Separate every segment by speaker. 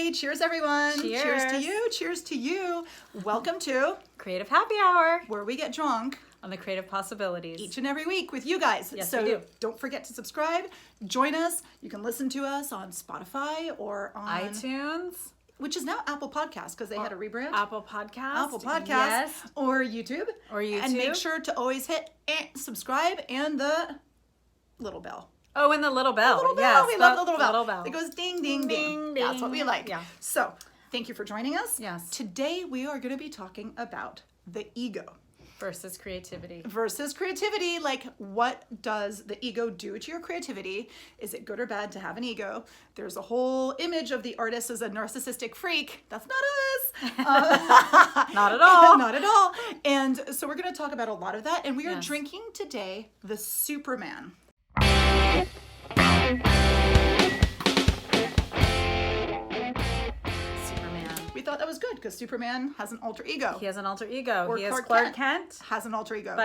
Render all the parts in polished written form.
Speaker 1: Hey, cheers everyone.
Speaker 2: Cheers.
Speaker 1: Cheers to you. Cheers to you. Welcome to
Speaker 2: Creative Happy Hour
Speaker 1: where we get drunk
Speaker 2: on the creative possibilities.
Speaker 1: each and every week with you guys.
Speaker 2: Yes,
Speaker 1: so
Speaker 2: we do.
Speaker 1: Don't forget to subscribe. Join us. You can listen to us on Spotify or on
Speaker 2: iTunes,
Speaker 1: which is now Apple Podcasts because they had a rebrand.
Speaker 2: Apple Podcasts.
Speaker 1: Apple Podcasts,
Speaker 2: yes.
Speaker 1: or YouTube. And make sure to always hit subscribe and the little bell.
Speaker 2: Oh, and the little bell.
Speaker 1: The little bell.
Speaker 2: Yes,
Speaker 1: We love the little
Speaker 2: little
Speaker 1: bell. It goes ding, ding, ding. That's what we like.
Speaker 2: Yeah.
Speaker 1: So thank you for joining us.
Speaker 2: Yes.
Speaker 1: Today we are going to be talking about the ego.
Speaker 2: Versus creativity.
Speaker 1: Like, what does the ego do to your creativity? Is it good or bad to have an ego? There's a whole image of the artist as a narcissistic freak. That's not us.
Speaker 2: Not at all.
Speaker 1: Not at all. And so we're going to talk about a lot of that. And we are
Speaker 2: Yes.
Speaker 1: drinking today the Superman. We thought that was good because Superman has an alter ego.
Speaker 2: He has an alter ego.
Speaker 1: Or
Speaker 2: He has
Speaker 1: Clark
Speaker 2: Clark Kent.
Speaker 1: Has an alter ego.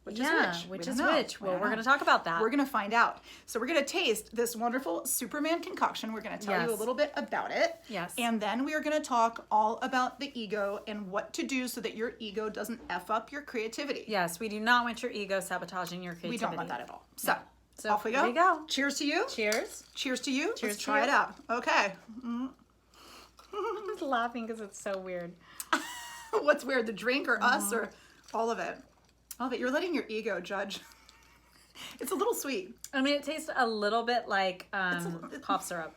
Speaker 1: Which is which?
Speaker 2: Which
Speaker 1: We
Speaker 2: is
Speaker 1: don't know.
Speaker 2: which?
Speaker 1: We
Speaker 2: Well,
Speaker 1: don't
Speaker 2: we're
Speaker 1: know.
Speaker 2: going to talk about that.
Speaker 1: We're going to find out. So we're going to taste this wonderful Superman concoction. We're going to tell you a
Speaker 2: Yes.
Speaker 1: little bit about it.
Speaker 2: Yes.
Speaker 1: And then we are going to talk all about the ego and what to do so that your ego doesn't F up your creativity.
Speaker 2: Yes, we do not want your ego sabotaging your creativity.
Speaker 1: We don't want that at all. So,
Speaker 2: So
Speaker 1: off we go.
Speaker 2: here we go.
Speaker 1: Cheers to you.
Speaker 2: Cheers.
Speaker 1: Cheers to you.
Speaker 2: Cheers
Speaker 1: Let's
Speaker 2: to
Speaker 1: try
Speaker 2: you.
Speaker 1: it out. Okay.
Speaker 2: I'm just laughing because it's so weird.
Speaker 1: What's weird, the drink or us or all of it? All of it. You're letting your ego judge. It's a little sweet.
Speaker 2: I mean, it tastes a little bit like cough syrup.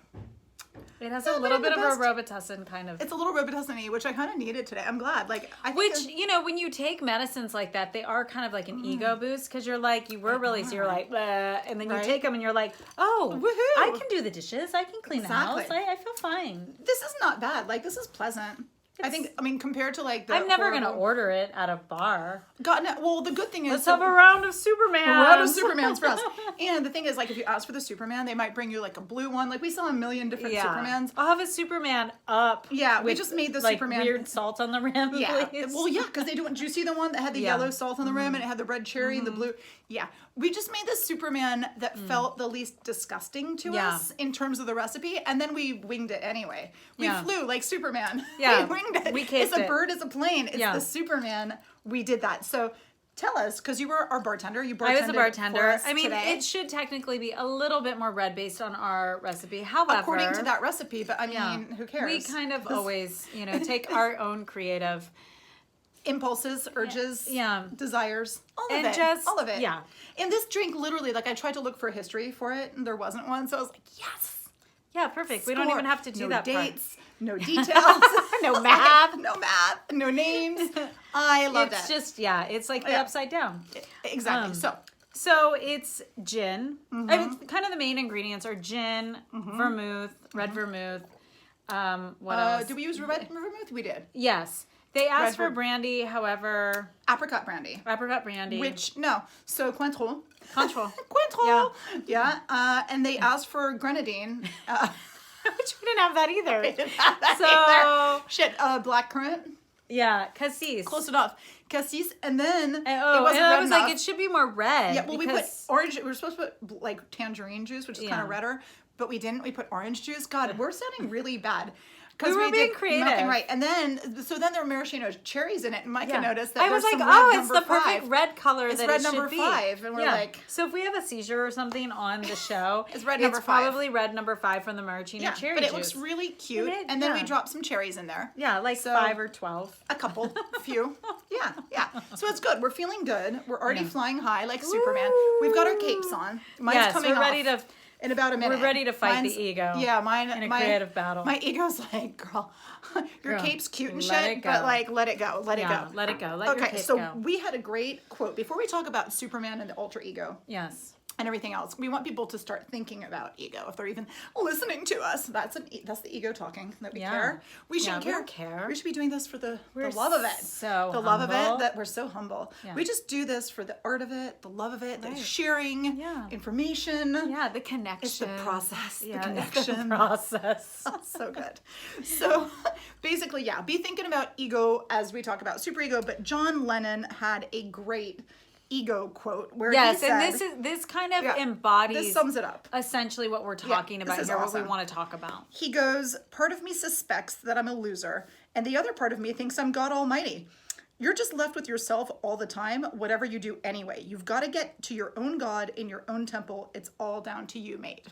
Speaker 2: It has a
Speaker 1: Not
Speaker 2: little
Speaker 1: the
Speaker 2: bit of
Speaker 1: best.
Speaker 2: a Robitussin kind of.
Speaker 1: It's a little Robitussin-y, which I kind of needed today. I'm glad. Like, I think
Speaker 2: Which, you know, when you take medicines like that, they are kind of like an ego boost because you're like, you were really, so you're like, bleh, and then you
Speaker 1: Right.
Speaker 2: take them and you're like, oh,
Speaker 1: Woohoo.
Speaker 2: I can do the dishes. I can clean
Speaker 1: Exactly.
Speaker 2: the house. I feel fine.
Speaker 1: this is not bad. Like, this is pleasant. I mean, compared to like the
Speaker 2: I'm never going to
Speaker 1: horrible-
Speaker 2: order it at a bar.
Speaker 1: Well, the good thing is
Speaker 2: Let's have a round of Superman.
Speaker 1: a round of Supermans for us. And the thing is, like, if you ask for the Superman, they might bring you like a blue one. Like, we saw a million different Supermans.
Speaker 2: I'll have a Superman up.
Speaker 1: Yeah, we
Speaker 2: with,
Speaker 1: just made the
Speaker 2: like,
Speaker 1: Superman
Speaker 2: weird salt on the rim.
Speaker 1: Yeah.
Speaker 2: Please.
Speaker 1: Well, yeah, because they do. Do you see the one that had the
Speaker 2: Yeah.
Speaker 1: yellow salt on the rim and it had the red cherry and the blue? Yeah. We just made the Superman that felt the least disgusting to
Speaker 2: Yeah.
Speaker 1: us in terms of the recipe, and then we winged it anyway. We
Speaker 2: Yeah.
Speaker 1: flew like Superman.
Speaker 2: Yeah.
Speaker 1: We winged it.
Speaker 2: We
Speaker 1: It's
Speaker 2: cased
Speaker 1: a
Speaker 2: it.
Speaker 1: bird, it's a plane. It's
Speaker 2: Yeah.
Speaker 1: the Superman. We did that. So tell us, because you were our bartender. You bartended
Speaker 2: I was a
Speaker 1: for
Speaker 2: bartender.
Speaker 1: us
Speaker 2: I mean,
Speaker 1: today.
Speaker 2: it should technically be a little bit more red based on our recipe. However,
Speaker 1: according to that recipe, but I mean,
Speaker 2: yeah,
Speaker 1: who cares?
Speaker 2: we kind of always, take our own creative
Speaker 1: impulses, urges,
Speaker 2: Yeah.
Speaker 1: desires, all of
Speaker 2: And
Speaker 1: it.
Speaker 2: just-
Speaker 1: all of it.
Speaker 2: yeah.
Speaker 1: And this drink, literally, like I tried to look for a history for it, and there wasn't one. So I was like, yes.
Speaker 2: Yeah, perfect. We don't
Speaker 1: Score.
Speaker 2: even have to do
Speaker 1: no
Speaker 2: that part.
Speaker 1: dates, no details,
Speaker 2: No math.
Speaker 1: no math, no names. I love
Speaker 2: It's
Speaker 1: it.
Speaker 2: just, it's like the
Speaker 1: Yeah.
Speaker 2: upside down.
Speaker 1: Exactly.
Speaker 2: So it's gin. I mean, kind of the main ingredients are gin, vermouth, red vermouth. What else?
Speaker 1: Did we use red vermouth? We did.
Speaker 2: Yes. They asked
Speaker 1: Red
Speaker 2: for brandy, however,
Speaker 1: Apricot brandy.
Speaker 2: apricot brandy.
Speaker 1: So Cointreau.
Speaker 2: Cointreau.
Speaker 1: Cointreau. Yeah. And they asked for grenadine.
Speaker 2: Which we didn't have that either.
Speaker 1: Didn't have that
Speaker 2: So-
Speaker 1: either. Shit, blackcurrant.
Speaker 2: Yeah, cassis.
Speaker 1: Close enough. Cassis, and then
Speaker 2: And,
Speaker 1: it wasn't
Speaker 2: and I
Speaker 1: red
Speaker 2: was
Speaker 1: enough.
Speaker 2: like, it should be more red.
Speaker 1: Yeah, well, we put
Speaker 2: because-
Speaker 1: orange. We were supposed to put like tangerine juice, which is kind
Speaker 2: Yeah.
Speaker 1: of redder, but we didn't. We put orange juice. God, we're sounding really bad.
Speaker 2: We were being
Speaker 1: did
Speaker 2: creative.
Speaker 1: Nothing right. And then, there were maraschino cherries in it, and Micah noticed that
Speaker 2: I was
Speaker 1: there's
Speaker 2: like,
Speaker 1: some red
Speaker 2: it's
Speaker 1: number
Speaker 2: the
Speaker 1: 5.
Speaker 2: perfect red color
Speaker 1: It's
Speaker 2: that
Speaker 1: red
Speaker 2: it
Speaker 1: number
Speaker 2: should be.
Speaker 1: 5, and we're like,
Speaker 2: so if we have a seizure or something on the show,
Speaker 1: It's red number 5.
Speaker 2: probably red number 5 from the maraschino cherry
Speaker 1: but it
Speaker 2: juice.
Speaker 1: looks really cute.
Speaker 2: It-
Speaker 1: And then we
Speaker 2: yeah.
Speaker 1: dropped some cherries in there.
Speaker 2: Yeah, like
Speaker 1: So-
Speaker 2: 5 or 12.
Speaker 1: A couple, a few. Yeah. So it's good. We're feeling good. We're already flying high like Superman. We've got our capes on. Mine's
Speaker 2: Yes,
Speaker 1: coming
Speaker 2: we're ready
Speaker 1: off
Speaker 2: to.
Speaker 1: in about a minute.
Speaker 2: We're ready to fight
Speaker 1: Mine's-
Speaker 2: the ego.
Speaker 1: Yeah, mine
Speaker 2: in a
Speaker 1: my
Speaker 2: creative battle.
Speaker 1: My ego's like, girl, your
Speaker 2: Girl,
Speaker 1: cape's cute and
Speaker 2: let
Speaker 1: shit,
Speaker 2: it
Speaker 1: but
Speaker 2: go.
Speaker 1: like, let it go. Let it
Speaker 2: Yeah,
Speaker 1: go.
Speaker 2: let it go. Let your
Speaker 1: Okay,
Speaker 2: cape
Speaker 1: so
Speaker 2: go.
Speaker 1: we had a great quote before we talk about Superman and the alter ego.
Speaker 2: Yes.
Speaker 1: And everything else. We want people to start thinking about ego if they're even listening to us. That's the ego talking that we
Speaker 2: Yeah.
Speaker 1: care. We shouldn't
Speaker 2: we
Speaker 1: care.
Speaker 2: don't care.
Speaker 1: We should be doing this for the
Speaker 2: We're
Speaker 1: love of it.
Speaker 2: so
Speaker 1: the love of
Speaker 2: humble.
Speaker 1: it that we're so humble.
Speaker 2: Yeah.
Speaker 1: We just do this for the art of it, the love of it, the
Speaker 2: Right.
Speaker 1: sharing
Speaker 2: Yeah.
Speaker 1: information.
Speaker 2: Yeah, the connection.
Speaker 1: It's the process,
Speaker 2: Yeah,
Speaker 1: the
Speaker 2: it's the
Speaker 1: connection.
Speaker 2: process.
Speaker 1: So good. So basically, be thinking about ego as we talk about superego, but John Lennon had a great ego quote where
Speaker 2: yes,
Speaker 1: he said,
Speaker 2: and this kind of embodies,
Speaker 1: this sums it up.
Speaker 2: essentially what we're talking about
Speaker 1: is
Speaker 2: here,
Speaker 1: awesome.
Speaker 2: what we want to talk about.
Speaker 1: He goes, part of me suspects that I'm a loser, and the other part of me thinks I'm God Almighty. You're just left with yourself all the time, whatever you do anyway. You've got to get to your own God in your own temple. It's all down to you, mate.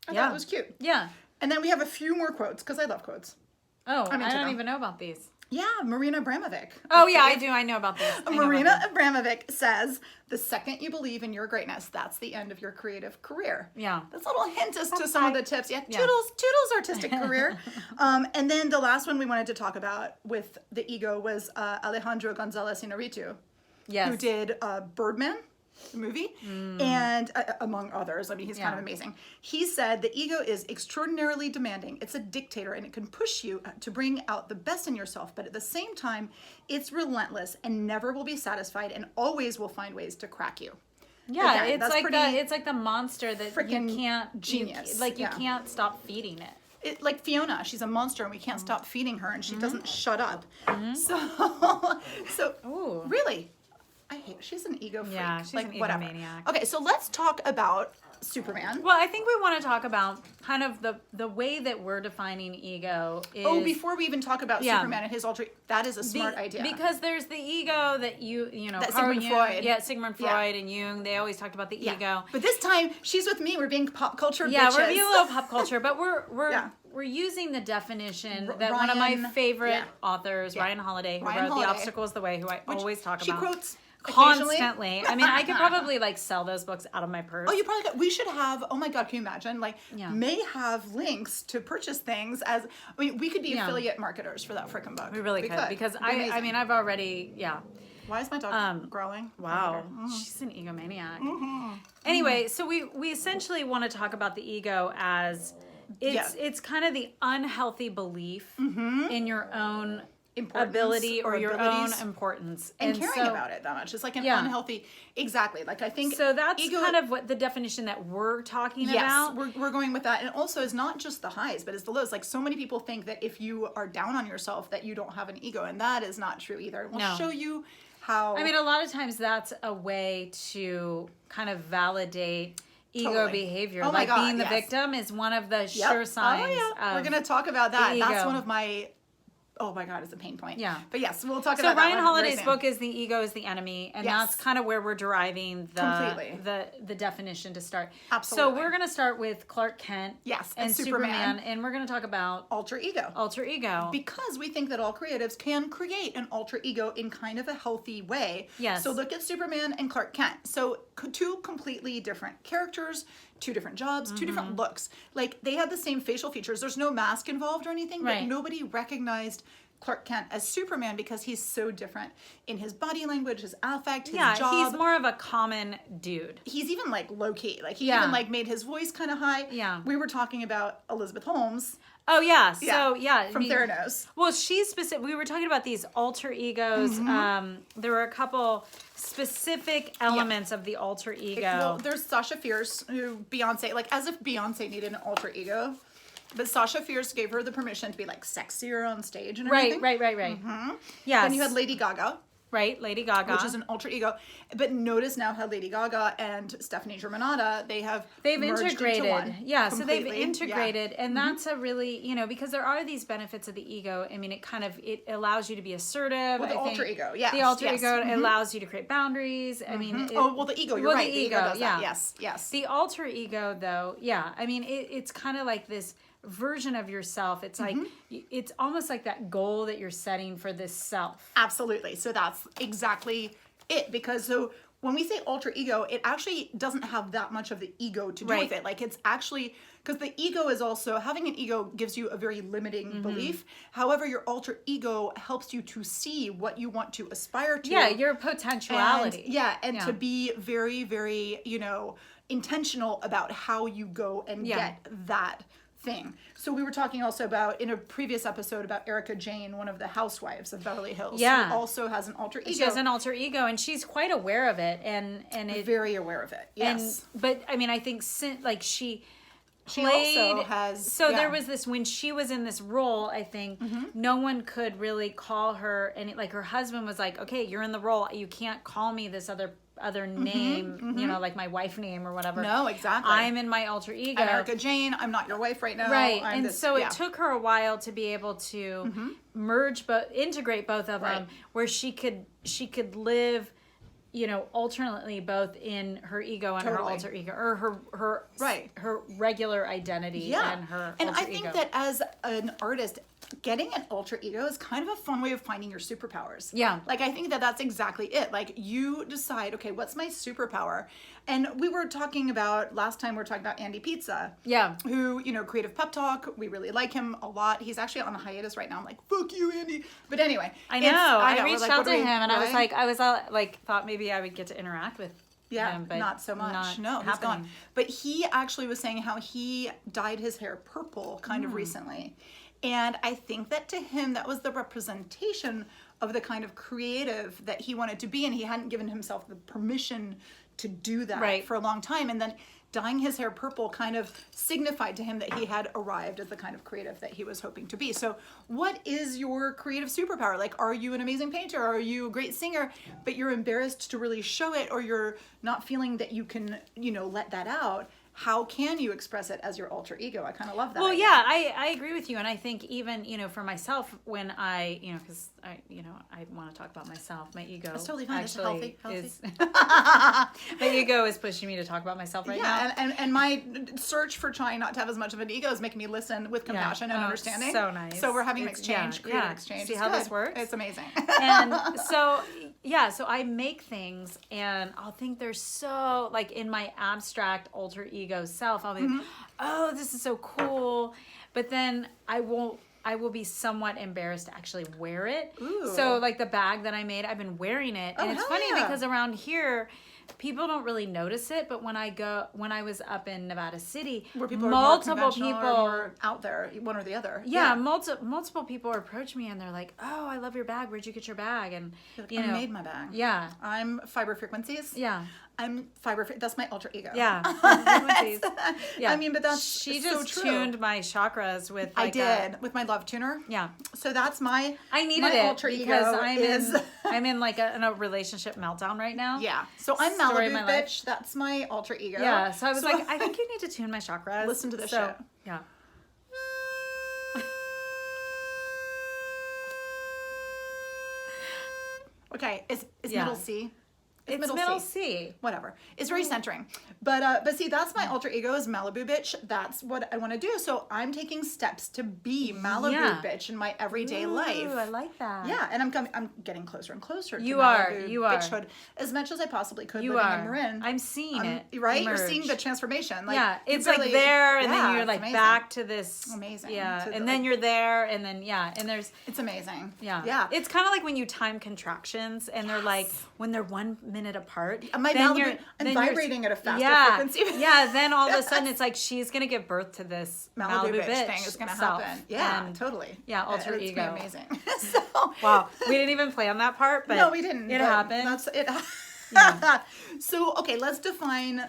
Speaker 1: I thought it was cute.
Speaker 2: Yeah.
Speaker 1: And then we have a few more quotes, because I love quotes.
Speaker 2: Oh, I don't even know about these.
Speaker 1: Yeah, Marina Abramovic.
Speaker 2: Oh, yeah, I do. I know about these.
Speaker 1: Marina Abramovic says, the second you believe in your greatness, that's the end of your creative career.
Speaker 2: Yeah.
Speaker 1: That's a little hint as to some of the tips. Yeah, Toodles' artistic career. And then the last one we wanted to talk about with the ego was Alejandro González Iñárritu, who did Birdman, the movie, and among others. I mean, he's kind of amazing. He said the ego is extraordinarily demanding. It's a dictator, and it can push you to bring out the best in yourself, but at the same time, it's relentless and never will be satisfied and always will find ways to crack you.
Speaker 2: Yeah, again, it's like the monster that you can't
Speaker 1: genius.
Speaker 2: You can't stop feeding it.
Speaker 1: Like Fiona, she's a monster and we can't stop feeding her, and she doesn't shut up. So really, I hate. She's an ego freak.
Speaker 2: Yeah, she's an egomaniac.
Speaker 1: Okay, so let's talk about Superman.
Speaker 2: Well, I think we want to talk about kind of the way that we're defining ego is...
Speaker 1: before we even talk about Superman and his alter... That is a smart idea.
Speaker 2: Because there's the ego that you know...
Speaker 1: That Sigmund Freud.
Speaker 2: Yeah, Sigmund Freud and Jung, they always talked about the ego.
Speaker 1: But this time, she's with me. We're being pop culture bitches.
Speaker 2: Yeah, we're being a little pop culture, but we're using the definition that one of my favorite authors, Ryan Holiday, who wrote The Obstacle is the Way, who I always talk about.
Speaker 1: She quotes...
Speaker 2: Constantly. I mean, I could probably sell those books out of my purse.
Speaker 1: Oh, you probably could. We should have, oh my God, can you imagine? May have links to purchase things as, I mean, we could be affiliate marketers for that frickin' book.
Speaker 2: We really could. Because I mean, I've already,
Speaker 1: Why is my dog growling?
Speaker 2: Wow. She's an egomaniac. Anyway, so we essentially want to talk about the ego as, it's kind of the unhealthy belief in your own ability or your own importance
Speaker 1: and caring about it that much. It's like an unhealthy, exactly. Like I think
Speaker 2: so that's ego, kind of what the definition that we're talking about.
Speaker 1: We're going with that. And also it's not just the highs, but it's the lows. Like so many people think that if you are down on yourself that you don't have an ego, and that is not true either. We'll show you how. I
Speaker 2: mean, a lot of times that's a way to kind of validate ego behavior. Like being the victim is one of the sure signs.
Speaker 1: We're going to talk about that. That's one of my... Oh my God, it's a pain point. Yeah. But yes, we'll talk about that.
Speaker 2: So Ryan Holiday's book is The Ego is the Enemy, and that's kind of where we're deriving the definition to start.
Speaker 1: Absolutely.
Speaker 2: So we're going to start with Clark Kent
Speaker 1: and Superman,
Speaker 2: and we're going to talk about
Speaker 1: alter ego.
Speaker 2: Alter ego.
Speaker 1: Because we think that all creatives can create an alter ego in kind of a healthy way.
Speaker 2: Yes.
Speaker 1: So look at Superman and Clark Kent. So two completely different characters, two different jobs, two different looks. Like they had the same facial features. There's no mask involved or anything, but nobody recognized Clark Kent as Superman because he's so different in his body language, his affect, his job.
Speaker 2: He's more of a common dude.
Speaker 1: He's even like low key. Like he even like made his voice kind of high.
Speaker 2: Yeah.
Speaker 1: We were talking about Elizabeth Holmes.
Speaker 2: Oh yeah. So
Speaker 1: from Theranos.
Speaker 2: Well, she's specific. We were talking about these alter egos. There were a couple specific elements of the alter ego.
Speaker 1: Well, there's Sasha Fierce, who Beyonce, like as if Beyonce needed an alter ego. But Sasha Fierce gave her the permission to be like sexier on stage and everything.
Speaker 2: Right. Yes.
Speaker 1: Then you had Lady Gaga.
Speaker 2: Right, Lady Gaga.
Speaker 1: Which is an alter ego. But notice now how Lady Gaga and Stephanie Germanotta, they've
Speaker 2: integrated.
Speaker 1: Into one
Speaker 2: so they've integrated. And that's a really, because there are these benefits of the ego. I mean, it allows you to be assertive.
Speaker 1: Well, the alter ego, yes.
Speaker 2: The alter ego allows you to create boundaries. I mean,
Speaker 1: the ego, you're right.
Speaker 2: The ego does that.
Speaker 1: Yes.
Speaker 2: The alter ego, though, I mean, it's kind of like this version of yourself. It's like it's almost like that goal that you're setting for this self.
Speaker 1: Absolutely. So that's exactly it, because so when we say alter ego, it actually doesn't have that much of the ego to do with it. Like it's actually, because the ego is also, having an ego gives you a very limiting belief. However, your alter ego helps you to see what you want to aspire to.
Speaker 2: Yeah, your potentiality.
Speaker 1: And to be very, very, intentional about how you go and get that thing. So we were talking also about, in a previous episode, about Erica Jane, one of the housewives of Beverly Hills, who also has an alter ego.
Speaker 2: She has an alter ego, and she's quite aware of it, and
Speaker 1: very aware of it. Yes,
Speaker 2: but I mean, I think
Speaker 1: She also has...
Speaker 2: So there was this, when she was in this role, I think, no one could really call her, and like her husband was like, okay, you're in the role. You can't call me this other name, you know, like my wife name or whatever.
Speaker 1: No, exactly.
Speaker 2: I'm in my alter ego.
Speaker 1: I'm Erica Jane. I'm not your wife right now.
Speaker 2: Right. And so it took her a while to be able to integrate both of them, where she could live, you know, alternately both in her ego and her alter ego, or her regular identity and her
Speaker 1: and
Speaker 2: alter
Speaker 1: I think
Speaker 2: ego.
Speaker 1: that as an artist, getting an alter ego is kind of a fun way of finding your superpowers.
Speaker 2: Yeah.
Speaker 1: Like, I think that that's exactly it. Like, you decide, okay, what's my superpower? And we were talking about, last time we were talking about Andy Pizza.
Speaker 2: Yeah.
Speaker 1: Who, you know, Creative Pep Talk. We really like him a lot. He's actually on a hiatus right now. I'm like, fuck you, Andy. But anyway.
Speaker 2: I know. I reached out to him and I was like, thought maybe I would get to interact with him, but
Speaker 1: not so much. No, he's gone. But he actually was saying how he dyed his hair purple kind of recently. And I think that to him, that was the representation of the kind of creative that he wanted to be. And he hadn't given himself the permission to do that for a long time. And then dyeing his hair purple kind of signified to him that he had arrived as the kind of creative that he was hoping to be. So what is your creative superpower? Like, are you an amazing painter? Are you a great singer, but you're embarrassed to really show it, or you're not feeling that you can, you know, let that out? How can you express it as your alter ego? I kind of love that.
Speaker 2: Well,
Speaker 1: idea.
Speaker 2: yeah, I agree with you. And I think even, you know, for myself, when I, you know, because I want to talk about myself. My ego
Speaker 1: That's totally fine.
Speaker 2: actually
Speaker 1: Healthy.
Speaker 2: is, my ego is pushing me to talk about myself right now.
Speaker 1: And my search for trying not to have as much of an ego is making me listen with compassion and understanding.
Speaker 2: So nice.
Speaker 1: So we're having exchange, creative exchange.
Speaker 2: See how this works?
Speaker 1: It's amazing.
Speaker 2: And so, so I make things and I'll think they're so, like, in my abstract alter ego self, I'll be like, oh, this is so cool. But then I will be somewhat embarrassed to actually wear it.
Speaker 1: Ooh.
Speaker 2: So, like, the bag that I made, I've been wearing it. And it's funny because around here, people don't really notice it, but when I was up in Nevada City,
Speaker 1: where people
Speaker 2: multiple people
Speaker 1: are out there, one or the other.
Speaker 2: Yeah, multiple people approach me and they're like, "Oh, I love your bag. Where'd you get your bag?" And
Speaker 1: I made my bag.
Speaker 2: Yeah,
Speaker 1: I'm Fiber Frequencies.
Speaker 2: Yeah.
Speaker 1: I'm that's my alter ego.
Speaker 2: Yeah.
Speaker 1: Yeah. I mean, but that's
Speaker 2: she
Speaker 1: so
Speaker 2: just
Speaker 1: true.
Speaker 2: tuned my chakras with.
Speaker 1: I did with my love tuner.
Speaker 2: Yeah.
Speaker 1: So that's my.
Speaker 2: I needed
Speaker 1: my
Speaker 2: it
Speaker 1: alter
Speaker 2: because
Speaker 1: ego
Speaker 2: I'm in like in a relationship meltdown right now.
Speaker 1: Yeah. So I'm Malibu bitch. That's my alter ego.
Speaker 2: Yeah. So I was like, I think you need to tune my chakras.
Speaker 1: Listen to this shit.
Speaker 2: Yeah.
Speaker 1: Okay. It's middle C.
Speaker 2: It's middle C.
Speaker 1: Whatever. It's very centering. But see, that's my alter ego is Malibu bitch. That's what I want to do. So I'm taking steps to be Malibu bitch in my everyday life.
Speaker 2: I like that.
Speaker 1: Yeah, and I'm getting closer and closer to
Speaker 2: you
Speaker 1: Malibu
Speaker 2: are
Speaker 1: bitchhood as much as I possibly could
Speaker 2: you
Speaker 1: living
Speaker 2: are.
Speaker 1: in Marin.
Speaker 2: I'm seeing it.
Speaker 1: Right?
Speaker 2: Emerge.
Speaker 1: You're seeing the transformation. Like,
Speaker 2: yeah, it's really, like there and then you're like
Speaker 1: amazing.
Speaker 2: back to this.
Speaker 1: Amazing.
Speaker 2: Yeah, and then you're there and then and there's.
Speaker 1: It's amazing.
Speaker 2: Yeah.
Speaker 1: Yeah.
Speaker 2: It's kind of like when you time contractions and they're like when they're 1 minute apart.
Speaker 1: I'm vibrating at a faster frequency.
Speaker 2: Yeah, then all of a sudden it's like she's gonna give birth to this Malibu bitch
Speaker 1: thing is gonna happen. Yeah, totally.
Speaker 2: Yeah, alter ego.
Speaker 1: It's gonna be amazing. So
Speaker 2: wow, we didn't even plan that part, but
Speaker 1: no, we didn't.
Speaker 2: It happened.
Speaker 1: That's it. Yeah. So okay, let's define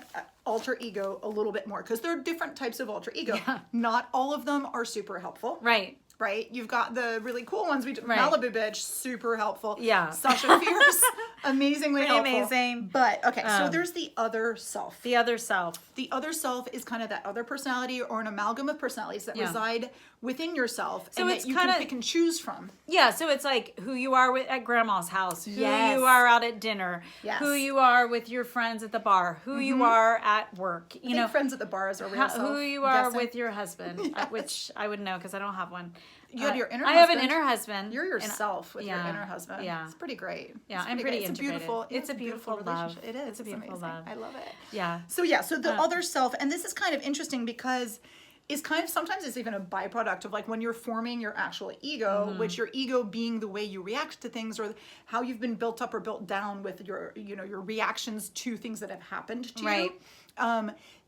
Speaker 1: alter ego a little bit more because there are different types of alter ego.
Speaker 2: Yeah.
Speaker 1: Not all of them are super helpful. Right? You've got the really cool ones. Malibu bitch, super helpful.
Speaker 2: Yeah.
Speaker 1: Sasha Fierce, amazingly helpful.
Speaker 2: Amazing.
Speaker 1: But, okay, so there's the other self.
Speaker 2: The other self.
Speaker 1: The other self is kind of that other personality or an amalgam of personalities that reside within yourself and that you can pick and choose from.
Speaker 2: Yeah, so it's like who you are at grandma's house, who you are out at dinner, who you are with your friends at the bar, who you are at work. You know,
Speaker 1: friends at the bar is a real self.
Speaker 2: Who you are with your husband, which I would know because I don't have one.
Speaker 1: You had your inner
Speaker 2: husband. I have an inner husband.
Speaker 1: You're yourself with your inner husband. Yeah. It's pretty great.
Speaker 2: Yeah, I'm pretty integrated.
Speaker 1: It's a beautiful
Speaker 2: love.
Speaker 1: It is.
Speaker 2: It's a beautiful love.
Speaker 1: I love it.
Speaker 2: Yeah.
Speaker 1: So the other self, and this is kind of interesting because it's kind of, sometimes it's even a byproduct of like when you're forming your actual ego, which your ego being the way you react to things or how you've been built up or built down with your, your reactions to things that have happened to you.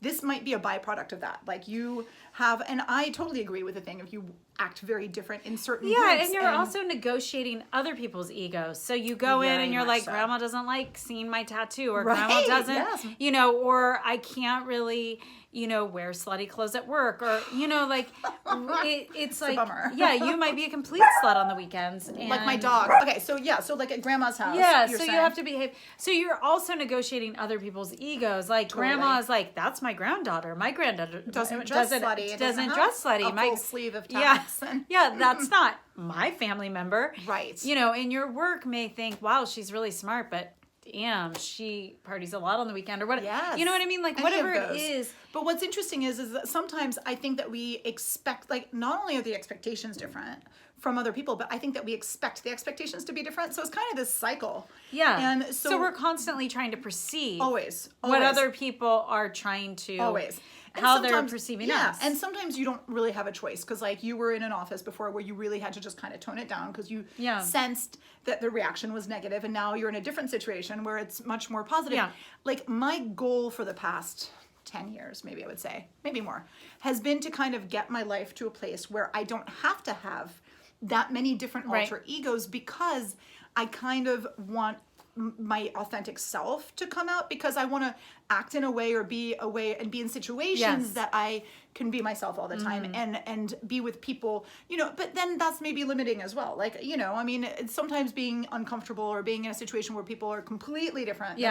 Speaker 1: this might be a byproduct of that. Like you have, and I totally agree with the thing, if you act very different in certain groups.
Speaker 2: Yeah, and you're also negotiating other people's egos. So you go in and you're like, Grandma doesn't like seeing my tattoo, or Grandma doesn't, you know, or I can't really, you know, wear slutty clothes at work, or, you know, like, it's like, yeah, you might be a complete slut on the weekends. And
Speaker 1: like my dog. Okay, so yeah, so like at Grandma's house.
Speaker 2: Yeah, so you have to behave. So you're also negotiating other people's egos. Like Grandma's like, that's my granddaughter. My granddaughter
Speaker 1: doesn't dress slutty.
Speaker 2: Doesn't dress slutty.
Speaker 1: A full sleeve of tops.
Speaker 2: Yeah, that's not my family member.
Speaker 1: Right.
Speaker 2: You know, and your work may think, wow, she's really smart, but damn, she parties a lot on the weekend or what.
Speaker 1: Yes.
Speaker 2: You know what I mean? Like whatever it is.
Speaker 1: But what's interesting is that sometimes I think that we expect, like, not only are the expectations different from other people, but I think that we expect the expectations to be different. So it's kind of this cycle.
Speaker 2: Yeah.
Speaker 1: And so
Speaker 2: we're constantly trying to perceive
Speaker 1: always
Speaker 2: what other people are trying to how they're perceiving us.
Speaker 1: And sometimes you don't really have a choice, because like you were in an office before where you really had to just kind of tone it down because you sensed that the reaction was negative, and now you're in a different situation where it's much more positive.
Speaker 2: Yeah.
Speaker 1: Like my goal for the past 10 years, maybe I would say, maybe more, has been to kind of get my life to a place where I don't have to have that many different alter egos, because I kind of want my authentic self to come out, because I want to act in a way or be a way and be in situations that I can be myself all the time and be with people, you know, but then that's maybe limiting as well. Like, you know, I mean, it's sometimes being uncomfortable or being in a situation where people are completely different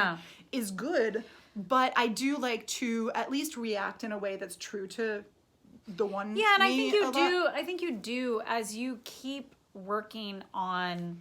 Speaker 1: is good, but I do like to at least react in a way that's true to the one.
Speaker 2: Yeah, and I think you do as you keep working on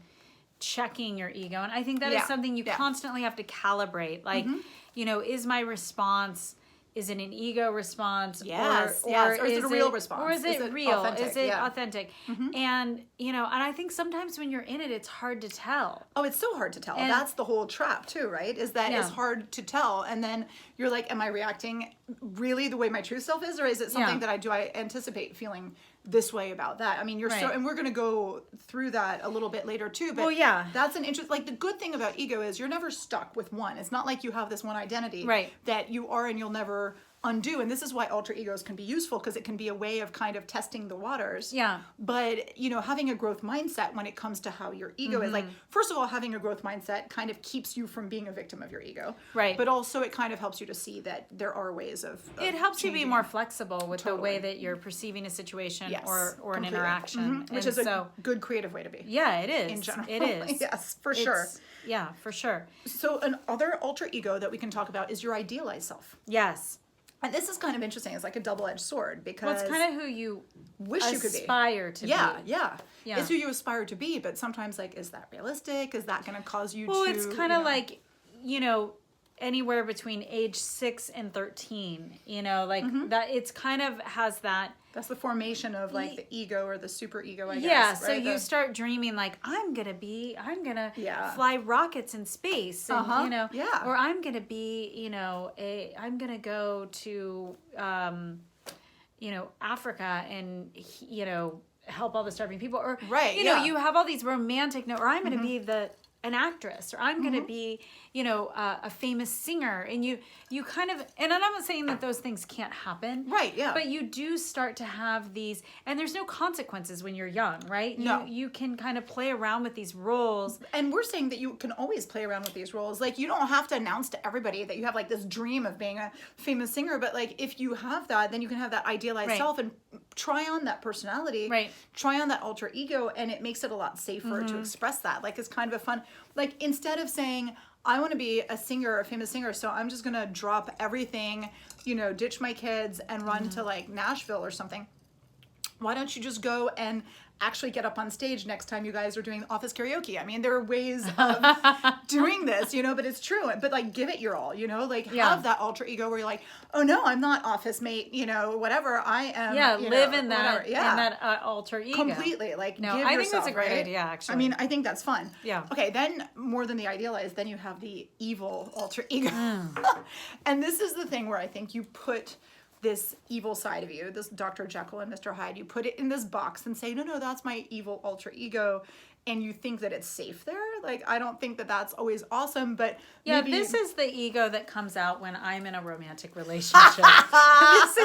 Speaker 2: checking your ego, and I think that is something you constantly have to calibrate. Like, you know, is my response, is it an ego response?
Speaker 1: Or is it a real response?
Speaker 2: Or is it real? Authentic? Is it authentic? And, you know, and I think sometimes when you're in it, it's hard to tell.
Speaker 1: Oh, it's so hard to tell. And that's the whole trap too, right? Is that it's hard to tell. And then you're like, am I reacting really the way my true self is? Or is it something that I anticipate feeling this way about that? I mean, and we're going to go through that a little bit later too, but that's an interest. Like the good thing about ego is you're never stuck with one. It's not like you have this one identity that you are and you'll never undo. And this is why alter egos can be useful, because it can be a way of kind of testing the waters. Yeah. But, you know, having a growth mindset when it comes to how your ego is, like, first of all, having a growth mindset kind of keeps you from being a victim of your ego. Right. But also it kind of helps you to see that there are ways of
Speaker 2: it helps changing. You be more flexible with the way that you're perceiving a situation or an interaction.
Speaker 1: Which is a good creative way to be.
Speaker 2: Yeah, it is.
Speaker 1: In general.
Speaker 2: It is.
Speaker 1: Yes, for sure.
Speaker 2: Yeah, for sure.
Speaker 1: So another alter ego that we can talk about is your idealized self.
Speaker 2: Yes.
Speaker 1: And this is kind of interesting. It's like a double-edged sword, because
Speaker 2: it's kind of who you
Speaker 1: wish you could be.
Speaker 2: Aspire to be.
Speaker 1: Yeah. It's who you aspire to be, but sometimes, like, is that realistic? Is that going to cause you to...
Speaker 2: Well, it's kind of like, you know, anywhere between age 6 and 13, you know, like that. It's kind of has that...
Speaker 1: That's the formation of like the ego or the super ego, I guess.
Speaker 2: Yeah, so you start dreaming like, I'm gonna fly rockets in space, and you know, or I'm gonna be, you know, I'm gonna go to, you know, Africa and, you know, help all the starving people, or you know, you have all these romantic or I'm gonna be an actress, or I'm going to be, you know, a famous singer, and you kind of, and I'm not saying that those things can't happen, right? Yeah, but you do start to have these, and there's no consequences when you're young, right? No, you can kind of play around with these roles,
Speaker 1: and we're saying that you can always play around with these roles. Like, you don't have to announce to everybody that you have like this dream of being a famous singer, but like if you have that, then you can have that idealized self and try on that personality, try on that alter ego, and it makes it a lot safer to express that. Like, it's kind of a fun, like, instead of saying, I want to be a singer, a famous singer, so I'm just going to drop everything, you know, ditch my kids and run to like Nashville or something. Why don't you just go and actually get up on stage next time you guys are doing office karaoke? I mean, there are ways of doing this, you know, but it's true. But like, give it your all, you know, like have that alter ego where you're like, oh no, I'm not office mate, you know, whatever. I am.
Speaker 2: Yeah, live in that, in that alter ego.
Speaker 1: Completely. Like,
Speaker 2: no, I think that's a great idea, actually.
Speaker 1: I mean, I think that's fun. Yeah. Okay, then more than the idealized, then you have the evil alter ego. And this is the thing where I think you put this evil side of you, this Dr. Jekyll and Mr. Hyde, you put it in this box and say, no, that's my evil alter ego. And you think that it's safe there. Like, I don't think that that's always awesome, but
Speaker 2: Yeah,
Speaker 1: maybe...
Speaker 2: this is the ego that comes out when I'm in a romantic relationship. this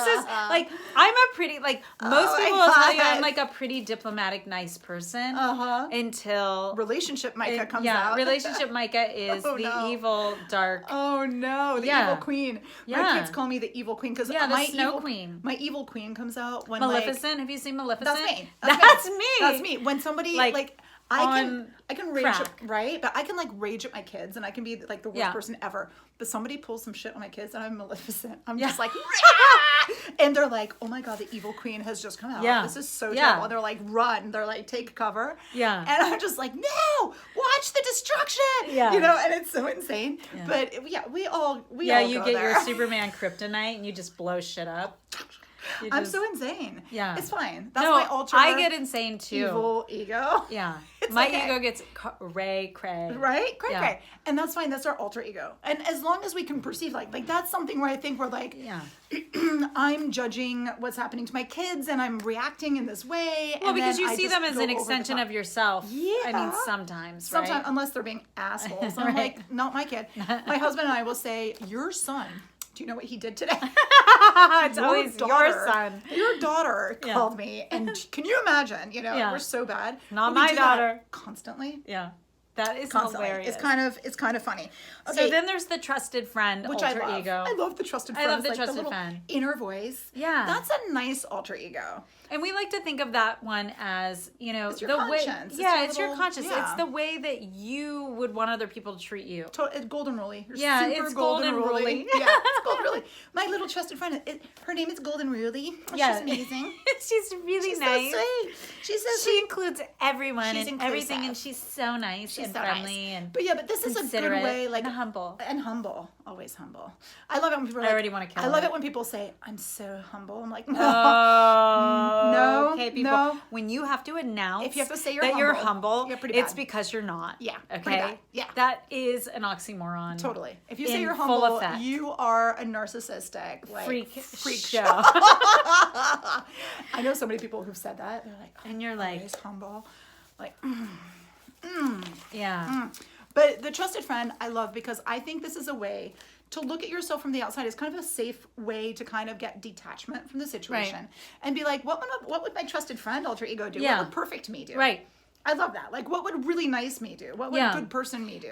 Speaker 2: is like, I'm a pretty, like, most people will tell you I'm like a pretty diplomatic, nice person until
Speaker 1: relationship Micah comes out.
Speaker 2: Relationship Micah is evil, dark.
Speaker 1: Oh no, the evil queen.
Speaker 2: Yeah.
Speaker 1: My kids call me the evil queen because
Speaker 2: the
Speaker 1: my
Speaker 2: snow queen.
Speaker 1: My evil queen comes out when
Speaker 2: Maleficent. Have you seen Maleficent?
Speaker 1: That's me.
Speaker 2: That's me.
Speaker 1: That's me. When somebody like I can rage
Speaker 2: crack.
Speaker 1: right, but I can like rage at my kids and I can be like the worst person ever. But somebody pulls some shit on my kids and I'm Maleficent. I'm just like, and they're like, oh my god, the evil queen has just come out.
Speaker 2: Yeah.
Speaker 1: This is so terrible. And they're like, run. They're like, take cover.
Speaker 2: Yeah.
Speaker 1: And I'm just like, no, watch the destruction.
Speaker 2: Yeah.
Speaker 1: You know, and it's so insane. Yeah. But we all
Speaker 2: you
Speaker 1: go
Speaker 2: get
Speaker 1: there.
Speaker 2: your Superman kryptonite and you just blow shit up.
Speaker 1: I'm so insane.
Speaker 2: Yeah.
Speaker 1: It's fine. That's my ultra.
Speaker 2: I get insane too.
Speaker 1: Evil ego.
Speaker 2: Yeah.
Speaker 1: It's
Speaker 2: my
Speaker 1: okay.
Speaker 2: ego gets cray.
Speaker 1: Right? Cray. And that's fine. That's our alter ego. And as long as we can perceive like that's something where I think we're like, I'm judging what's happening to my kids and I'm reacting in this way.
Speaker 2: Well,
Speaker 1: and
Speaker 2: because
Speaker 1: then
Speaker 2: you
Speaker 1: I
Speaker 2: see
Speaker 1: just
Speaker 2: them as
Speaker 1: go
Speaker 2: an
Speaker 1: over the
Speaker 2: extension
Speaker 1: top.
Speaker 2: of yourself.
Speaker 1: Yeah.
Speaker 2: I mean, sometimes, right?
Speaker 1: Unless they're being assholes. I'm like, not my kid. My husband and I will say, your son, do you know what he did today?
Speaker 2: It's always your son.
Speaker 1: Your daughter called me, and can you imagine? You know, we're so bad.
Speaker 2: Not
Speaker 1: But we
Speaker 2: my
Speaker 1: do
Speaker 2: daughter.
Speaker 1: that constantly.
Speaker 2: Yeah. That is
Speaker 1: Constantly.
Speaker 2: hilarious.
Speaker 1: It's kind of funny. Okay.
Speaker 2: So then there's the trusted friend,
Speaker 1: Which
Speaker 2: alter
Speaker 1: I love.
Speaker 2: ego.
Speaker 1: I love the trusted friend.
Speaker 2: I love the
Speaker 1: It's
Speaker 2: trusted
Speaker 1: little
Speaker 2: friend.
Speaker 1: inner voice.
Speaker 2: Yeah.
Speaker 1: That's a nice alter ego.
Speaker 2: And we like to think of that one as, you know,
Speaker 1: It's your
Speaker 2: the
Speaker 1: conscience.
Speaker 2: way.
Speaker 1: It's
Speaker 2: Your
Speaker 1: your
Speaker 2: conscience.
Speaker 1: little-
Speaker 2: It's the way that you would want other people to treat you.
Speaker 1: It's golden ruly. You're
Speaker 2: Yeah,
Speaker 1: super
Speaker 2: it's golden ruly.
Speaker 1: Yeah, it's golden ruly. My little trusted friend, her name is Golden Ruly.
Speaker 2: Yeah.
Speaker 1: She's amazing.
Speaker 2: She's really
Speaker 1: She's
Speaker 2: nice.
Speaker 1: so sweet. She's so
Speaker 2: She
Speaker 1: sweet.
Speaker 2: includes everyone
Speaker 1: She's
Speaker 2: and everything,
Speaker 1: inclusive.
Speaker 2: and she's so nice
Speaker 1: She's
Speaker 2: and
Speaker 1: so
Speaker 2: friendly
Speaker 1: nice.
Speaker 2: and
Speaker 1: But this is a good
Speaker 2: considerate
Speaker 1: way, like
Speaker 2: and humble.
Speaker 1: And humble, always humble. I love it when people. Are
Speaker 2: I
Speaker 1: like,
Speaker 2: already wanna kill
Speaker 1: I love
Speaker 2: her.
Speaker 1: it when people say, "I'm so humble." I'm like, no,
Speaker 2: Oh,
Speaker 1: no,
Speaker 2: okay, people.
Speaker 1: no.
Speaker 2: When you have to announce
Speaker 1: If you have to say you're
Speaker 2: that
Speaker 1: humble,
Speaker 2: you're humble,
Speaker 1: you're pretty
Speaker 2: it's
Speaker 1: bad.
Speaker 2: because you're not.
Speaker 1: Yeah,
Speaker 2: Okay.
Speaker 1: pretty bad. Yeah.
Speaker 2: That is an oxymoron.
Speaker 1: Totally. If you
Speaker 2: In
Speaker 1: say you're
Speaker 2: full
Speaker 1: humble,
Speaker 2: effect.
Speaker 1: you are a narcissistic
Speaker 2: Freak
Speaker 1: show.
Speaker 2: show.
Speaker 1: I know so many people who've said that. They're like,
Speaker 2: And you're like,
Speaker 1: always humble, like.
Speaker 2: yeah.
Speaker 1: But the trusted friend I love because I think this is a way to look at yourself from the outside. It's kind of a safe way to kind of get detachment from the situation and be like, what would my trusted friend alter ego do?
Speaker 2: Yeah.
Speaker 1: What would perfect me do?
Speaker 2: Right.
Speaker 1: I love that. Like, what would really nice me do? What would good person me do?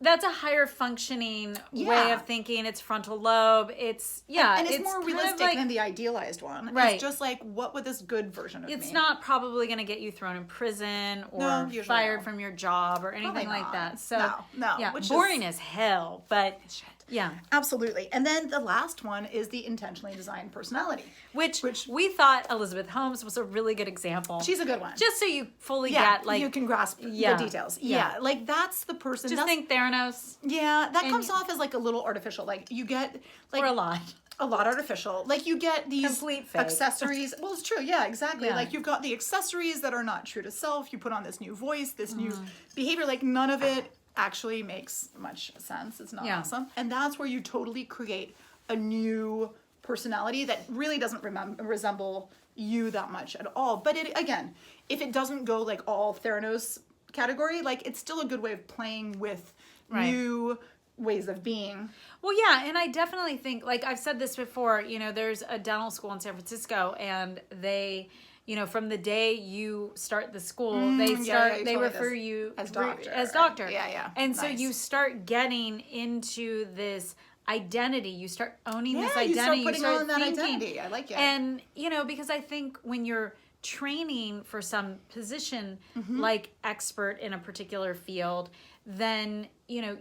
Speaker 2: That's a higher functioning way
Speaker 1: Yeah.
Speaker 2: of thinking. It's frontal lobe. It's
Speaker 1: and it's more
Speaker 2: kind of
Speaker 1: realistic
Speaker 2: like-
Speaker 1: than the idealized one.
Speaker 2: Right.
Speaker 1: It's just like, what would this good version of me?
Speaker 2: It's not probably going to get you thrown in prison or
Speaker 1: No, usually
Speaker 2: fired
Speaker 1: no.
Speaker 2: from your job or anything
Speaker 1: Probably
Speaker 2: like
Speaker 1: not.
Speaker 2: that. So
Speaker 1: No,
Speaker 2: yeah,
Speaker 1: which is-
Speaker 2: boring as hell. But
Speaker 1: Shit.
Speaker 2: yeah,
Speaker 1: Absolutely. And then the last one is the intentionally designed personality.
Speaker 2: which we thought Elizabeth Holmes was a really good example.
Speaker 1: She's a good one.
Speaker 2: Just so you fully get like
Speaker 1: you can grasp
Speaker 2: Yeah.
Speaker 1: the details.
Speaker 2: Yeah.
Speaker 1: Yeah. Like that's the person.
Speaker 2: just
Speaker 1: that's,
Speaker 2: think Theranos
Speaker 1: Yeah, that
Speaker 2: and-
Speaker 1: comes off as like a little artificial. Like you get like
Speaker 2: or a lot.
Speaker 1: a lot artificial. Like you get these
Speaker 2: Complete fake.
Speaker 1: accessories. Well, it's true. Yeah, exactly.
Speaker 2: Yeah.
Speaker 1: Like you've got the accessories that are not true to self. You put on this new voice, this new
Speaker 2: Mm.
Speaker 1: behavior. Like none of it actually makes much sense. It's not
Speaker 2: Yeah.
Speaker 1: awesome. And that's where you totally create a new personality that really doesn't resemble you that much at all. But it again, if it doesn't go like all Theranos category, like it's still a good way of playing with new ways of being.
Speaker 2: Well, yeah, and I definitely think, like I've said this before, you know, there's a dental school in San Francisco, and they, you know, from the day you start the school, they
Speaker 1: you told me
Speaker 2: refer
Speaker 1: this.
Speaker 2: you
Speaker 1: As doctor.
Speaker 2: as doctor.
Speaker 1: Yeah, yeah.
Speaker 2: And so
Speaker 1: Nice.
Speaker 2: you start getting into this identity. You start owning this
Speaker 1: Yeah, you start
Speaker 2: identity.
Speaker 1: putting on that identity. I like it.
Speaker 2: And, you know, because I think when you're training for some position
Speaker 1: Mm-hmm.
Speaker 2: like expert in a particular field, then, you know,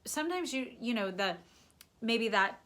Speaker 2: sometimes you know, maybe that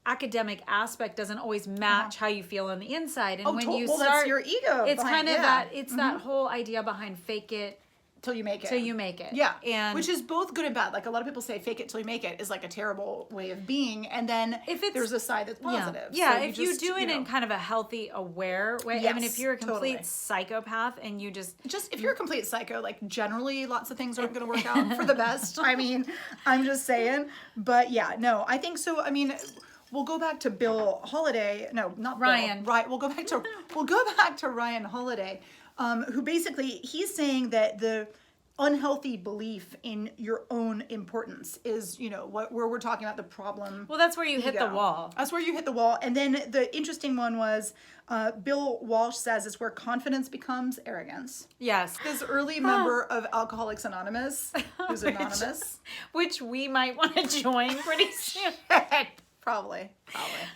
Speaker 2: academic aspect doesn't always match how you feel on the inside. And when you
Speaker 1: well,
Speaker 2: start,
Speaker 1: that's your ego.
Speaker 2: it's
Speaker 1: behind-
Speaker 2: kind of
Speaker 1: yeah.
Speaker 2: that, it's that whole idea behind fake it
Speaker 1: till you make it.
Speaker 2: till you make it.
Speaker 1: Yeah,
Speaker 2: And
Speaker 1: which is both good and bad. Like a lot of people say, fake it till you make it is like a terrible way of being, and then
Speaker 2: If it's-
Speaker 1: there's a side that's
Speaker 2: yeah,
Speaker 1: positive.
Speaker 2: yeah.
Speaker 1: So
Speaker 2: If you
Speaker 1: just,
Speaker 2: do it
Speaker 1: know,
Speaker 2: in kind of a healthy, aware way. I mean, if
Speaker 1: Yes,
Speaker 2: you're a complete
Speaker 1: totally.
Speaker 2: psychopath and you just
Speaker 1: if you're a complete psycho, like generally lots of things aren't going to work out for the best. I mean, I'm just saying. But yeah, no, I think so. I mean, we'll go back to Bill Holiday. No, not
Speaker 2: Ryan.
Speaker 1: Bill. Right. We'll go back to Ryan Holiday, who basically he's saying that unhealthy belief in your own importance is, where we're talking about the problem.
Speaker 2: Well, that's where you hit the wall.
Speaker 1: That's where you hit the wall. And then the interesting one was Bill Walsh says it's where confidence becomes arrogance.
Speaker 2: Yes.
Speaker 1: This early member of Alcoholics Anonymous, who's anonymous.
Speaker 2: Which we might want to join pretty soon.
Speaker 1: Probably.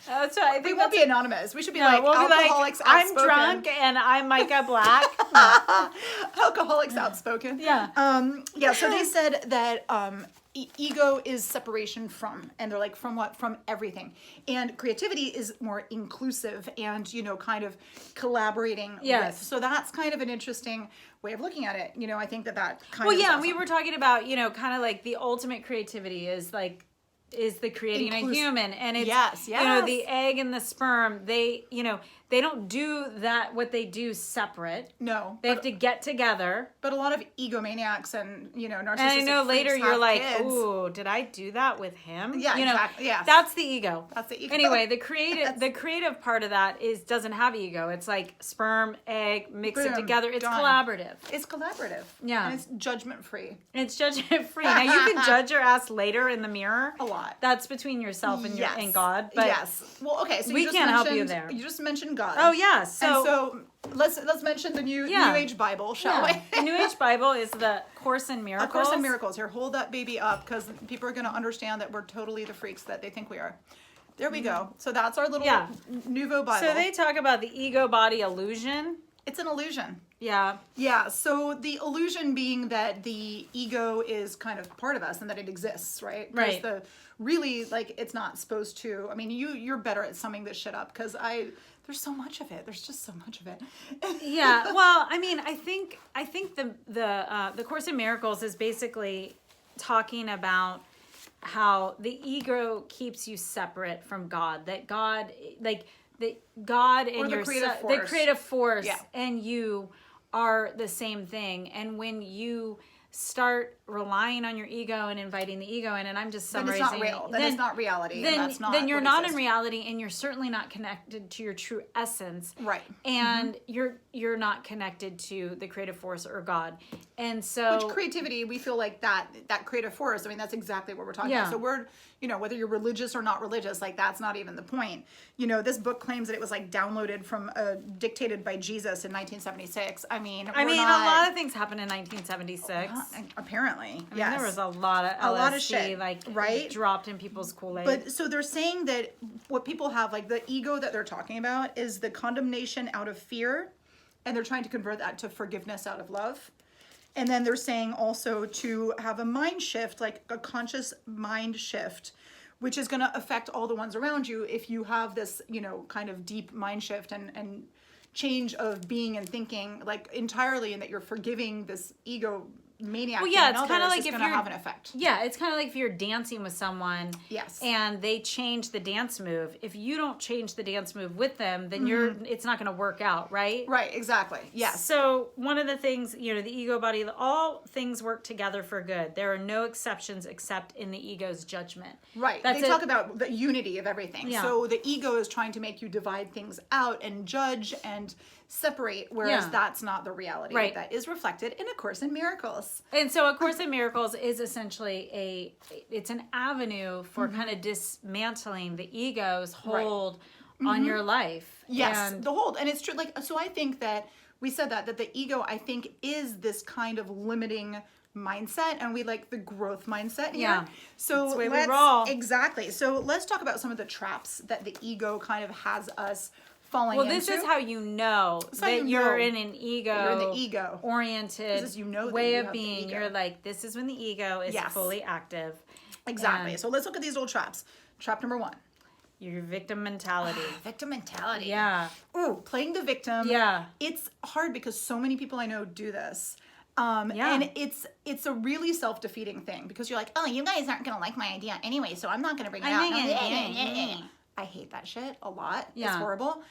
Speaker 2: That's right. I think
Speaker 1: we won't be anonymous. We should be
Speaker 2: we'll
Speaker 1: Alcoholics
Speaker 2: be like,
Speaker 1: Outspoken.
Speaker 2: I'm drunk and I'm Micah Black.
Speaker 1: Alcoholics Outspoken.
Speaker 2: Yeah.
Speaker 1: So they said that ego is separation from, and they're like, from what? From everything. And creativity is more inclusive and, kind of collaborating with. So that's kind of an interesting way of looking at it. I think that kind of
Speaker 2: Well,
Speaker 1: awesome.
Speaker 2: we were talking about, kind of like the ultimate creativity is the creating a human, and it's the egg and the sperm, they don't do that, what they do separate.
Speaker 1: No,
Speaker 2: they have to get together.
Speaker 1: But a lot of egomaniacs and narcissistic.
Speaker 2: And I know later you're like,
Speaker 1: kids.
Speaker 2: ooh, did I do that with him?
Speaker 1: Yeah, exactly. Yeah,
Speaker 2: that's the ego.
Speaker 1: That's the ego.
Speaker 2: Anyway, the creative part of that don't have ego. It's like sperm, egg, mix it together. It's collaborative.
Speaker 1: It's collaborative.
Speaker 2: Yeah,
Speaker 1: and it's judgment free.
Speaker 2: It's judgment free. Now you can judge your ass later in the mirror.
Speaker 1: A lot.
Speaker 2: That's between yourself and and God. But
Speaker 1: well, okay. So
Speaker 2: we can't help you there.
Speaker 1: You just mentioned God.
Speaker 2: Oh yeah.
Speaker 1: So let's mention the New Age Bible, shall we?
Speaker 2: The New Age Bible is the Course in Miracles.
Speaker 1: A Course in Miracles. Here, hold that baby up because people are going to understand that we're totally the freaks that they think we are. There we go. So that's our little Nouveau Bible.
Speaker 2: So they talk about the ego body illusion.
Speaker 1: It's an illusion.
Speaker 2: Yeah.
Speaker 1: Yeah. So the illusion being that the ego is kind of part of us and that it exists, right?
Speaker 2: Right.
Speaker 1: Really, it's not supposed to. I mean, you're better at summing this shit up because there's so much of it. There's just so much of it.
Speaker 2: Yeah. Well, I mean, I think the Course in Miracles is basically talking about how the ego keeps you separate from God. That God, God and
Speaker 1: the creative force,
Speaker 2: and you are the same thing. And when you start relying on your ego and inviting the ego in, and I'm just summarizing.
Speaker 1: Then it's not real. Then it's not reality.
Speaker 2: Then you're not in reality, and you're certainly not connected to your true essence.
Speaker 1: Right.
Speaker 2: And you're not connected to the creative force or God. And so,
Speaker 1: which creativity, we feel like that creative force. I mean, that's exactly what we're talking about. So we're, whether you're religious or not religious, that's not even the point. This book claims that it was downloaded from dictated by Jesus in 1976. I mean, a
Speaker 2: lot of things happened in 1976.
Speaker 1: Apparently,
Speaker 2: yes. There was a lot of LSD,
Speaker 1: shit, right?
Speaker 2: Dropped in people's Kool-Aid.
Speaker 1: But so they're saying that what people have, the ego that they're talking about, is the condemnation out of fear, and they're trying to convert that to forgiveness out of love. And then they're saying also to have a mind shift, a conscious mind shift, which is going to affect all the ones around you if you have this, kind of deep mind shift and change of being and thinking, entirely, and that you're forgiving this ego maniac.
Speaker 2: Well, yeah, it's kind of like if
Speaker 1: you're
Speaker 2: you're
Speaker 1: have an effect.
Speaker 2: Yeah, it's kind of like if you're dancing with someone,
Speaker 1: yes,
Speaker 2: and they change the dance move. If you don't change the dance move with them, then it's not going to work out, right?
Speaker 1: Right, exactly. Yes.
Speaker 2: So one of the things, the ego body, all things work together for good. There are no exceptions except in the ego's judgment.
Speaker 1: Right. They talk about the unity of everything. Yeah. So the ego is trying to make you divide things out and judge and separate, whereas that's not the reality that is reflected in A Course in Miracles.
Speaker 2: And so A Course in Miracles is essentially it's an avenue for kind of dismantling the ego's hold on your life.
Speaker 1: Yes, the hold. And it's true. So I think that we said that the ego, I think, is this kind of limiting mindset, and we like the growth mindset here.
Speaker 2: Yeah.
Speaker 1: So
Speaker 2: that's the way we roll.
Speaker 1: Exactly. So let's talk about some of the traps that the ego kind of has us falling into.
Speaker 2: Well, this is how you know that you're in an ego.
Speaker 1: You're in the ego
Speaker 2: oriented way of being. You're this is when the ego is fully active.
Speaker 1: Exactly. So let's look at these old traps. Trap number 1.
Speaker 2: Your victim mentality.
Speaker 1: Victim mentality.
Speaker 2: Yeah.
Speaker 1: Ooh, playing the victim.
Speaker 2: Yeah.
Speaker 1: It's hard because so many people I know do this. And it's a really self-defeating thing because you're like, oh, you guys aren't going to like my idea anyway, so I'm not going to bring it out. I hate that shit a lot. Yeah. It's horrible.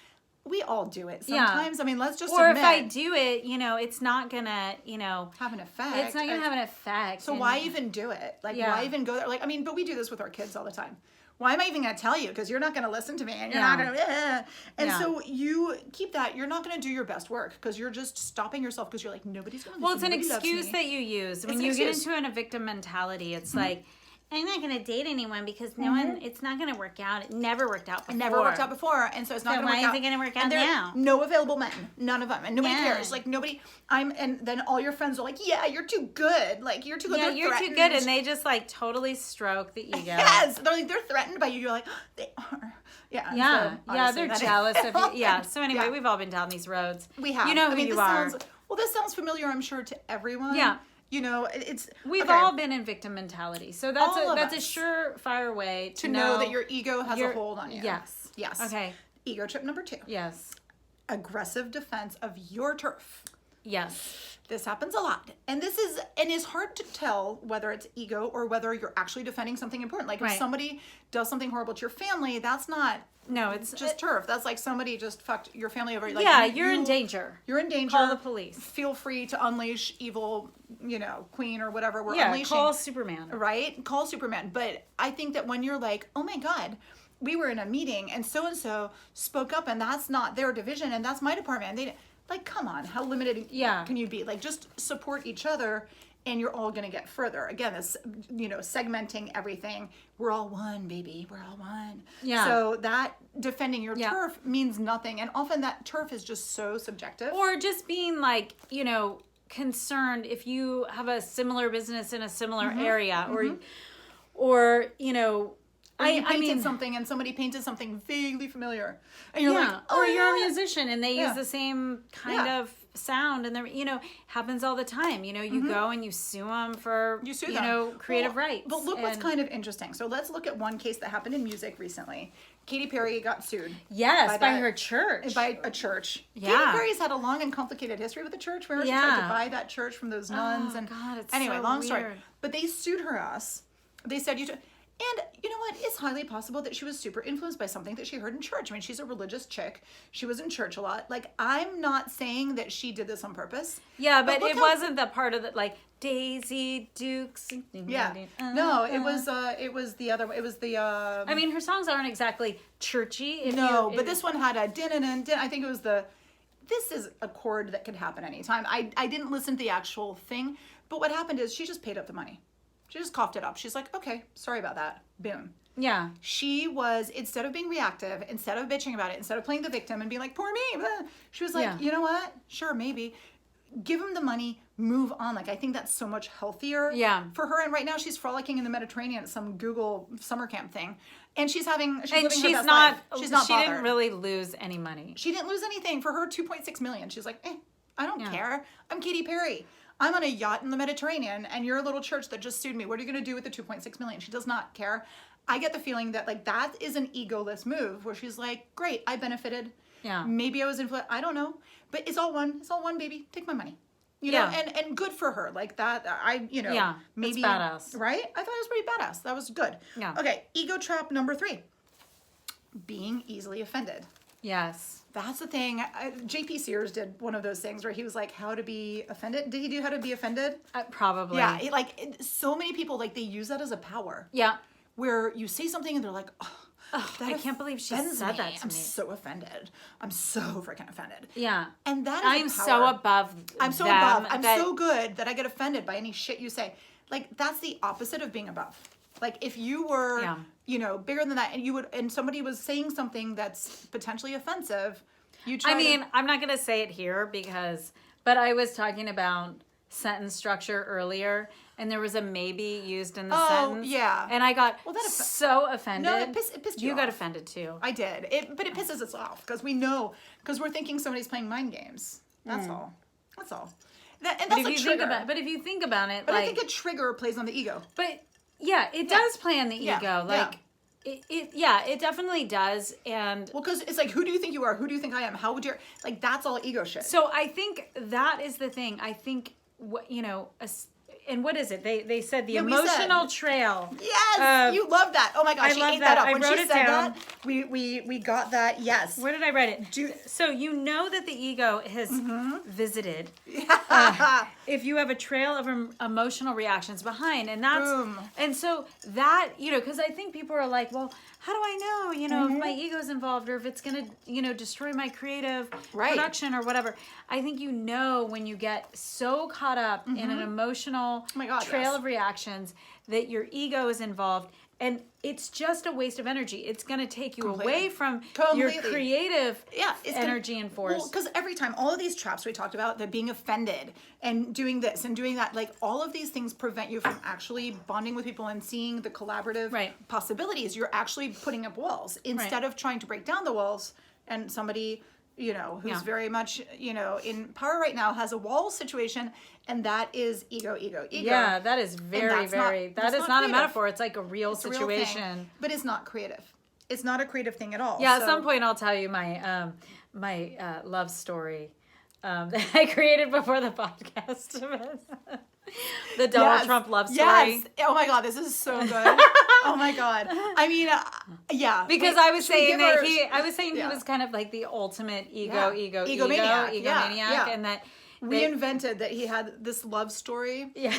Speaker 1: We all do it sometimes. Yeah. I mean, let's just admit.
Speaker 2: If I do it, it's not going to,
Speaker 1: have an effect.
Speaker 2: It's not going to have an effect.
Speaker 1: So why even do it? Why even go there? But we do this with our kids all the time. why am I even going to tell you? Because you're not going to listen to me, and you're not going to, and so you keep that. You're not going to do your best work because you're just stopping yourself because you're like, nobody's going to listen.
Speaker 2: Well, it's an excuse that you use. When you get into a victim mentality, it's like, I'm not going to date anyone because no one, it's not going to work out. It never worked out before.
Speaker 1: It never worked out before, and so it's not going to work out.
Speaker 2: Why is it going to work out now?
Speaker 1: No available men. None of them. And nobody cares. Like, nobody, and then all your friends are like, yeah, you're too good. Like, you're too good.
Speaker 2: Yeah, you're too good. And they just, like, totally stroke the ego.
Speaker 1: Yes. They're like, they're threatened by you. You're like, oh, they are. Yeah.
Speaker 2: So, they're jealous of you. Yeah. So anyway, we've all been down these roads.
Speaker 1: We have.
Speaker 2: You know who you are.
Speaker 1: This sounds familiar, I'm sure, to everyone.
Speaker 2: Yeah.
Speaker 1: You know, it's
Speaker 2: we've all been in victim mentality, so that's a surefire way
Speaker 1: to know that your ego has a hold on you.
Speaker 2: Yes. Okay.
Speaker 1: Ego trip number 2.
Speaker 2: Yes.
Speaker 1: Aggressive defense of your turf.
Speaker 2: Yes.
Speaker 1: This happens a lot, and it's hard to tell whether it's ego or whether you're actually defending something important. Like if somebody does something horrible to your family, that's not.
Speaker 2: No, it's
Speaker 1: just turf. That's like somebody just fucked your family over. Like,
Speaker 2: you're in danger.
Speaker 1: You're in danger.
Speaker 2: Call the police.
Speaker 1: Feel free to unleash evil, queen or whatever we're unleashing.
Speaker 2: Call Superman.
Speaker 1: Right? Call Superman. But I think that when you're like, oh my God, we were in a meeting and so spoke up and that's not their division and that's my department. And like, come on, how limited can you be? Like, just support each other. And you're all going to get further. Again, it's, segmenting everything. We're all one, baby. We're all one.
Speaker 2: Yeah.
Speaker 1: So that defending your turf means nothing. And often that turf is just so subjective.
Speaker 2: Or just being like, concerned if you have a similar business in a similar area or
Speaker 1: I painted something and somebody painted something vaguely familiar. And you're like,
Speaker 2: or you're a musician and they use the same kind of sound and they're, happens all the time. You go and you sue them for, creative rights.
Speaker 1: But look what's kind of interesting. So let's look at one case that happened in music recently. Katy Perry got sued.
Speaker 2: Yes, by her church.
Speaker 1: By a church.
Speaker 2: Yeah.
Speaker 1: Katy Perry's had a long and complicated history with the church. Remember she tried to buy that church from those nuns.
Speaker 2: Oh, God, it's
Speaker 1: anyway,
Speaker 2: so
Speaker 1: long
Speaker 2: weird.
Speaker 1: Story. But they sued her ass. They said and you know what? It's highly possible that she was super influenced by something that she heard in church. I mean, she's a religious chick. She was in church a lot. Like, I'm not saying that she did this on purpose.
Speaker 2: Yeah, but it wasn't the part of the, like, Daisy Dukes.
Speaker 1: Yeah. No, it was the other, it was the,
Speaker 2: I mean, her songs aren't exactly churchy.
Speaker 1: But this one had a din. I think it was this is a chord that could happen anytime. I didn't listen to the actual thing, but what happened is she just paid up the money. She just coughed it up. She's like, okay, sorry about that. Boom.
Speaker 2: Yeah.
Speaker 1: She was, instead of being reactive, instead of bitching about it, instead of playing the victim and being like, poor me, blah, she was like, you know what? Sure, maybe. Give him the money, move on. Like, I think that's so much healthier for her. And right now she's frolicking in the Mediterranean at some Google summer camp thing. And she's living her best life. She
Speaker 2: didn't really lose any money.
Speaker 1: She didn't lose anything. For her, $2.6 million. She's like, I don't care. I'm Katy Perry. I'm on a yacht in the Mediterranean and you're a little church that just sued me. What are you going to do with the $2.6 million? She does not care. I get the feeling that like that is an egoless move where she's like, great, I benefited.
Speaker 2: Yeah.
Speaker 1: Maybe I was influenced. I don't know. But it's all one. It's all one, baby. Take my money. You know, and good for her. Like that, maybe.
Speaker 2: That's badass.
Speaker 1: Right? I thought it was pretty badass. That was good.
Speaker 2: Yeah.
Speaker 1: Okay, ego trap number 3. Being easily offended.
Speaker 2: Yes.
Speaker 1: That's the thing. J.P. Sears did one of those things where he was like, how to be offended. Did he do how to be offended?
Speaker 2: Probably.
Speaker 1: Yeah. So many people, like, they use that as a power.
Speaker 2: Yeah.
Speaker 1: Where you say something and they're like,
Speaker 2: I can't believe she said that to me.
Speaker 1: I'm so offended. I'm so freaking offended.
Speaker 2: Yeah.
Speaker 1: And that is
Speaker 2: I'm so above
Speaker 1: I'm so above. I'm so good that I get offended by any shit you say. Like, that's the opposite of being above. Like, if you were, bigger than that and somebody was saying something that's potentially offensive,
Speaker 2: I'm not going to say it here but I was talking about sentence structure earlier and there was a maybe used in the sentence.
Speaker 1: Yeah.
Speaker 2: And I got so offended.
Speaker 1: No, it pissed you off.
Speaker 2: You got offended too.
Speaker 1: I did. But it pisses us off because we're thinking somebody's playing mind games. That's all. That's all. And that's a trigger.
Speaker 2: But if you think about it,
Speaker 1: I think a trigger plays on the ego.
Speaker 2: But yeah, it does play on the ego. Like, it definitely does. And
Speaker 1: well, because it's like, who do you think you are? Who do you think I am? How would you, like, that's all ego shit.
Speaker 2: So I think that is the thing. I think, and what is it? They said the
Speaker 1: Yeah,
Speaker 2: emotional trail.
Speaker 1: Yes, you love that. Oh my gosh, she ate that up.
Speaker 2: I
Speaker 1: When
Speaker 2: wrote
Speaker 1: she
Speaker 2: it
Speaker 1: said
Speaker 2: down.
Speaker 1: that, we got that. Yes.
Speaker 2: Where did I write it? So you know that the ego has visited. If you have a trail of emotional reactions behind, and that's
Speaker 1: Boom.
Speaker 2: and so that, you know, because I think people are like, well, how do I know, you know, if my ego's involved or if it's gonna, you know, destroy my creative production or whatever. I think you know when you get so caught up in an emotional trail of reactions that your ego is involved. And it's just a waste of energy. It's going to take you away from your creative energy and force.
Speaker 1: Well, because every time, all of these traps we talked about, that being offended and doing this and doing that, like all of these things prevent you from actually bonding with people and seeing the collaborative possibilities. You're actually putting up walls instead of trying to break down the walls. And somebody, you know, who's very much, you know, in power right now has a wall situation, and that is ego.
Speaker 2: Yeah, that is that is not a metaphor. It's like a real situation.
Speaker 1: Real thing, but it's not creative. It's not a creative thing at all.
Speaker 2: Yeah, at some point I'll tell you my love story that I created before the podcast. The Donald Trump love story.
Speaker 1: Yes. Oh my God, this is so good. Oh my God. I mean,
Speaker 2: because I was saying that he was kind of like the ultimate egomaniac, and that
Speaker 1: we invented that he had this love story.
Speaker 2: Yeah.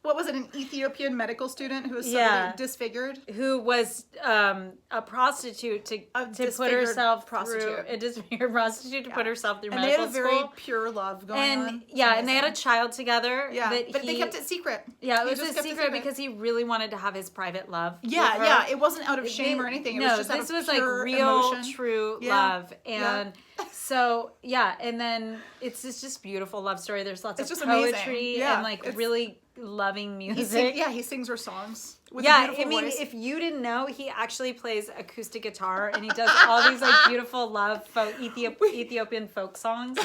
Speaker 1: What was it? An Ethiopian medical student who was suddenly disfigured,
Speaker 2: who was a prostitute to put herself through a disfigured prostitute to put herself through medical school.
Speaker 1: And they had a very pure love going on.
Speaker 2: Yeah, and they had a child together.
Speaker 1: Yeah, but they kept it secret.
Speaker 2: Yeah, it was a secret because he really wanted to have his private love.
Speaker 1: Yeah, it wasn't out of shame or anything. It was just
Speaker 2: this was
Speaker 1: like
Speaker 2: real,
Speaker 1: emotion.
Speaker 2: True love, and so and then it's just beautiful love story. There's lots of poetry and like really loving music.
Speaker 1: He sings her songs. With
Speaker 2: I mean, voice. If you didn't know, he actually plays acoustic guitar and he does all these like beautiful love Ethiopian folk songs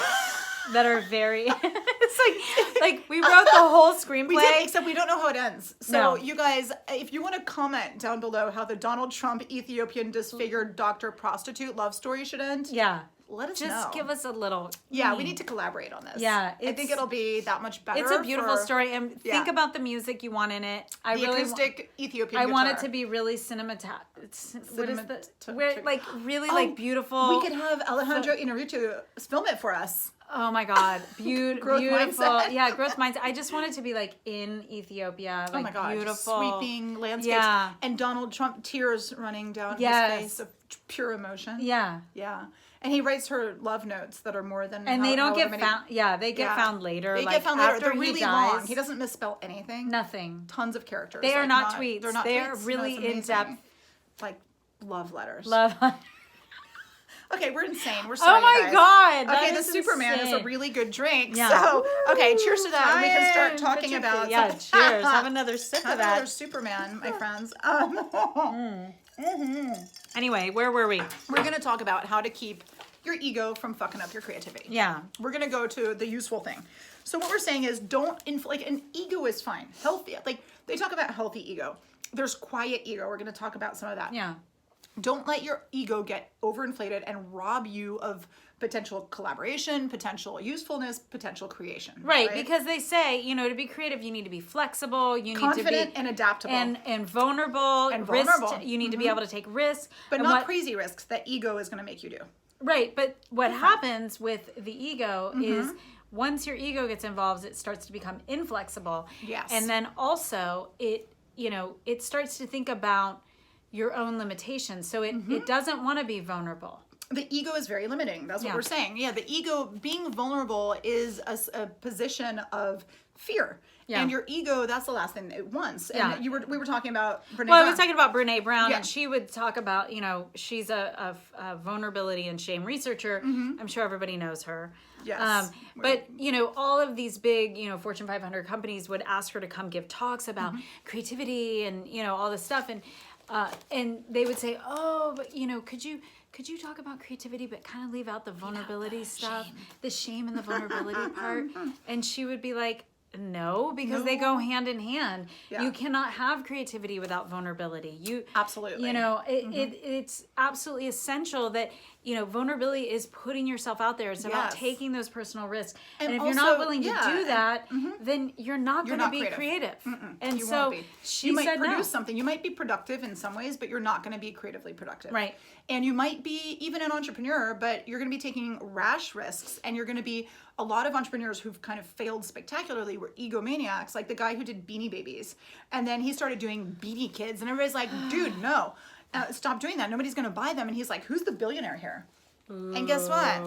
Speaker 2: that are very. It's like we wrote the whole screenplay.
Speaker 1: We did, except we don't know how it ends. So you guys, if you want to comment down below how the Donald Trump Ethiopian disfigured doctor prostitute love story should end, let us know.
Speaker 2: Just give us a little.
Speaker 1: Yeah, we need to collaborate on this.
Speaker 2: Yeah,
Speaker 1: I think it'll be that much better.
Speaker 2: It's a beautiful story, and think about the music you want in it.
Speaker 1: Acoustic Ethiopian guitar.
Speaker 2: want it to be really cinematographic. What is the like really like beautiful?
Speaker 1: We could have Alejandro Inarritu film it for us.
Speaker 2: Oh my God, beautiful!
Speaker 1: Mindset.
Speaker 2: Yeah, growth mindset. I just want it to be like in Ethiopia, like beautiful,
Speaker 1: sweeping landscapes, and Donald Trump tears running down his face of pure emotion.
Speaker 2: Yeah.
Speaker 1: And he writes her love notes that are more than.
Speaker 2: And they don't get found. Yeah, they get found later.
Speaker 1: They get found later. They're really long. He doesn't misspell anything.
Speaker 2: Nothing.
Speaker 1: Tons of characters.
Speaker 2: They are not tweets.
Speaker 1: They're not.
Speaker 2: They
Speaker 1: tweets.
Speaker 2: are really in depth,
Speaker 1: like love letters.
Speaker 2: Love.
Speaker 1: Okay, we're insane. We're sorry.
Speaker 2: Oh my God.
Speaker 1: Okay, the Superman is a really good drink.
Speaker 2: Yeah.
Speaker 1: So, okay, cheers to that. We can start talking about.
Speaker 2: Yeah, cheers. Have another sip of that.
Speaker 1: Another Superman, my friends.
Speaker 2: Anyway, where were we?
Speaker 1: We're going to talk about how to keep your ego from fucking up your creativity.
Speaker 2: Yeah.
Speaker 1: We're going to go to the useful thing. So what we're saying is don't like an ego is fine. Healthy. Like they talk about healthy ego. There's quiet ego. We're going to talk about some of that.
Speaker 2: Yeah.
Speaker 1: Don't let your ego get overinflated and rob you of potential collaboration, potential usefulness, potential creation.
Speaker 2: Right, because they say, you know, to be creative, you need to be flexible, you
Speaker 1: confident
Speaker 2: need to be
Speaker 1: and adaptable,
Speaker 2: and vulnerable. You need to be able to take risks,
Speaker 1: but not crazy risks that ego is going to make you do.
Speaker 2: Right, but what happens with the ego is once your ego gets involved, it starts to become inflexible.
Speaker 1: Yes,
Speaker 2: and then also it starts to think about your own limitations. So it doesn't want to be vulnerable.
Speaker 1: The ego is very limiting. That's what we're saying. Yeah, the ego, being vulnerable is a position of fear. Yeah. And your ego, that's the last thing it wants. And we were talking about Brene Brown.
Speaker 2: Well, I was talking about Brene Brown, and she would talk about, you know, she's a vulnerability and shame researcher. I'm sure everybody knows her.
Speaker 1: Yes.
Speaker 2: But, you know, all of these big, you know, Fortune 500 companies would ask her to come give talks about creativity and, you know, all this stuff. And they would say, oh, but, you know, could you talk about creativity but kind of leave out the vulnerability stuff, the shame and the vulnerability part? And she would be like, no, because they go hand in hand. Yeah. You cannot have creativity without vulnerability. Absolutely. You know, it's absolutely essential that vulnerability is putting yourself out there. It's about
Speaker 1: Yes.
Speaker 2: taking those personal risks.
Speaker 1: And
Speaker 2: And if
Speaker 1: also,
Speaker 2: you're not willing to
Speaker 1: yeah,
Speaker 2: do that, then you're not going to
Speaker 1: not
Speaker 2: be creative. And
Speaker 1: You
Speaker 2: so
Speaker 1: won't be.
Speaker 2: she
Speaker 1: You might
Speaker 2: said
Speaker 1: produce
Speaker 2: no.
Speaker 1: something. You might be productive in some ways, but you're not going to be creatively productive.
Speaker 2: Right.
Speaker 1: And you might be even an entrepreneur, but you're going to be taking rash risks. And you're going to be a lot of entrepreneurs who've kind of failed spectacularly were egomaniacs, like the guy who did Beanie Babies. And then he started doing Beanie Kids. And everybody's like, dude, no, stop doing that. Nobody's going to buy them. And he's like, who's the billionaire here? And guess what?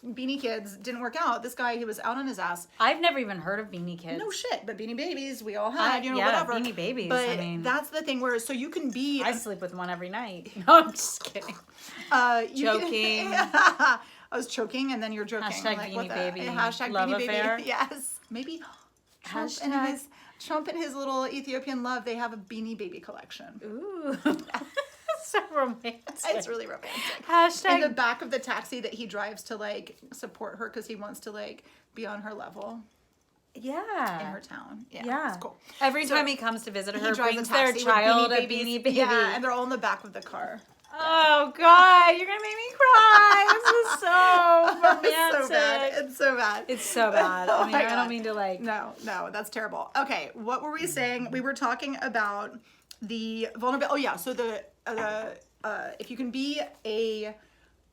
Speaker 1: Beanie Kids didn't work out. This guy, he was out on his ass.
Speaker 2: I've never even heard of Beanie Kids.
Speaker 1: No shit, but Beanie Babies, we all had,
Speaker 2: yeah,
Speaker 1: whatever.
Speaker 2: Beanie Babies,
Speaker 1: But
Speaker 2: I mean.
Speaker 1: that's the thing where, so you can be...
Speaker 2: I sleep with one every night. No, I'm just kidding. Joking.
Speaker 1: I was choking and then you're joking.
Speaker 2: Hashtag
Speaker 1: like,
Speaker 2: Beanie
Speaker 1: what the,
Speaker 2: Baby
Speaker 1: hashtag
Speaker 2: love
Speaker 1: Beanie
Speaker 2: affair.
Speaker 1: Baby. Yes. Maybe
Speaker 2: Hashtag.
Speaker 1: Trump and his little Ethiopian love, they have a Beanie Baby collection.
Speaker 2: Ooh. So romantic.
Speaker 1: It's really romantic.
Speaker 2: Hashtag.
Speaker 1: In the back of the taxi that he drives to like support her because he wants to like be on her level
Speaker 2: Yeah.
Speaker 1: in her town. Yeah,
Speaker 2: Yeah.
Speaker 1: it's cool.
Speaker 2: Every
Speaker 1: So,
Speaker 2: time he comes to visit
Speaker 1: He
Speaker 2: her,
Speaker 1: drives
Speaker 2: brings
Speaker 1: a
Speaker 2: their
Speaker 1: taxi with
Speaker 2: child a
Speaker 1: Babies.
Speaker 2: Beanie Baby.
Speaker 1: Yeah, and they're all in the back of the car.
Speaker 2: Oh God, you're gonna make me cry. This is so romantic.
Speaker 1: It's so bad. It's so bad.
Speaker 2: It's so bad.
Speaker 1: Oh
Speaker 2: I mean,
Speaker 1: my
Speaker 2: I
Speaker 1: God.
Speaker 2: don't mean to like.
Speaker 1: No, that's terrible. Okay, what were we saying? We were talking about the vulnerability. Oh yeah, so the if you can be a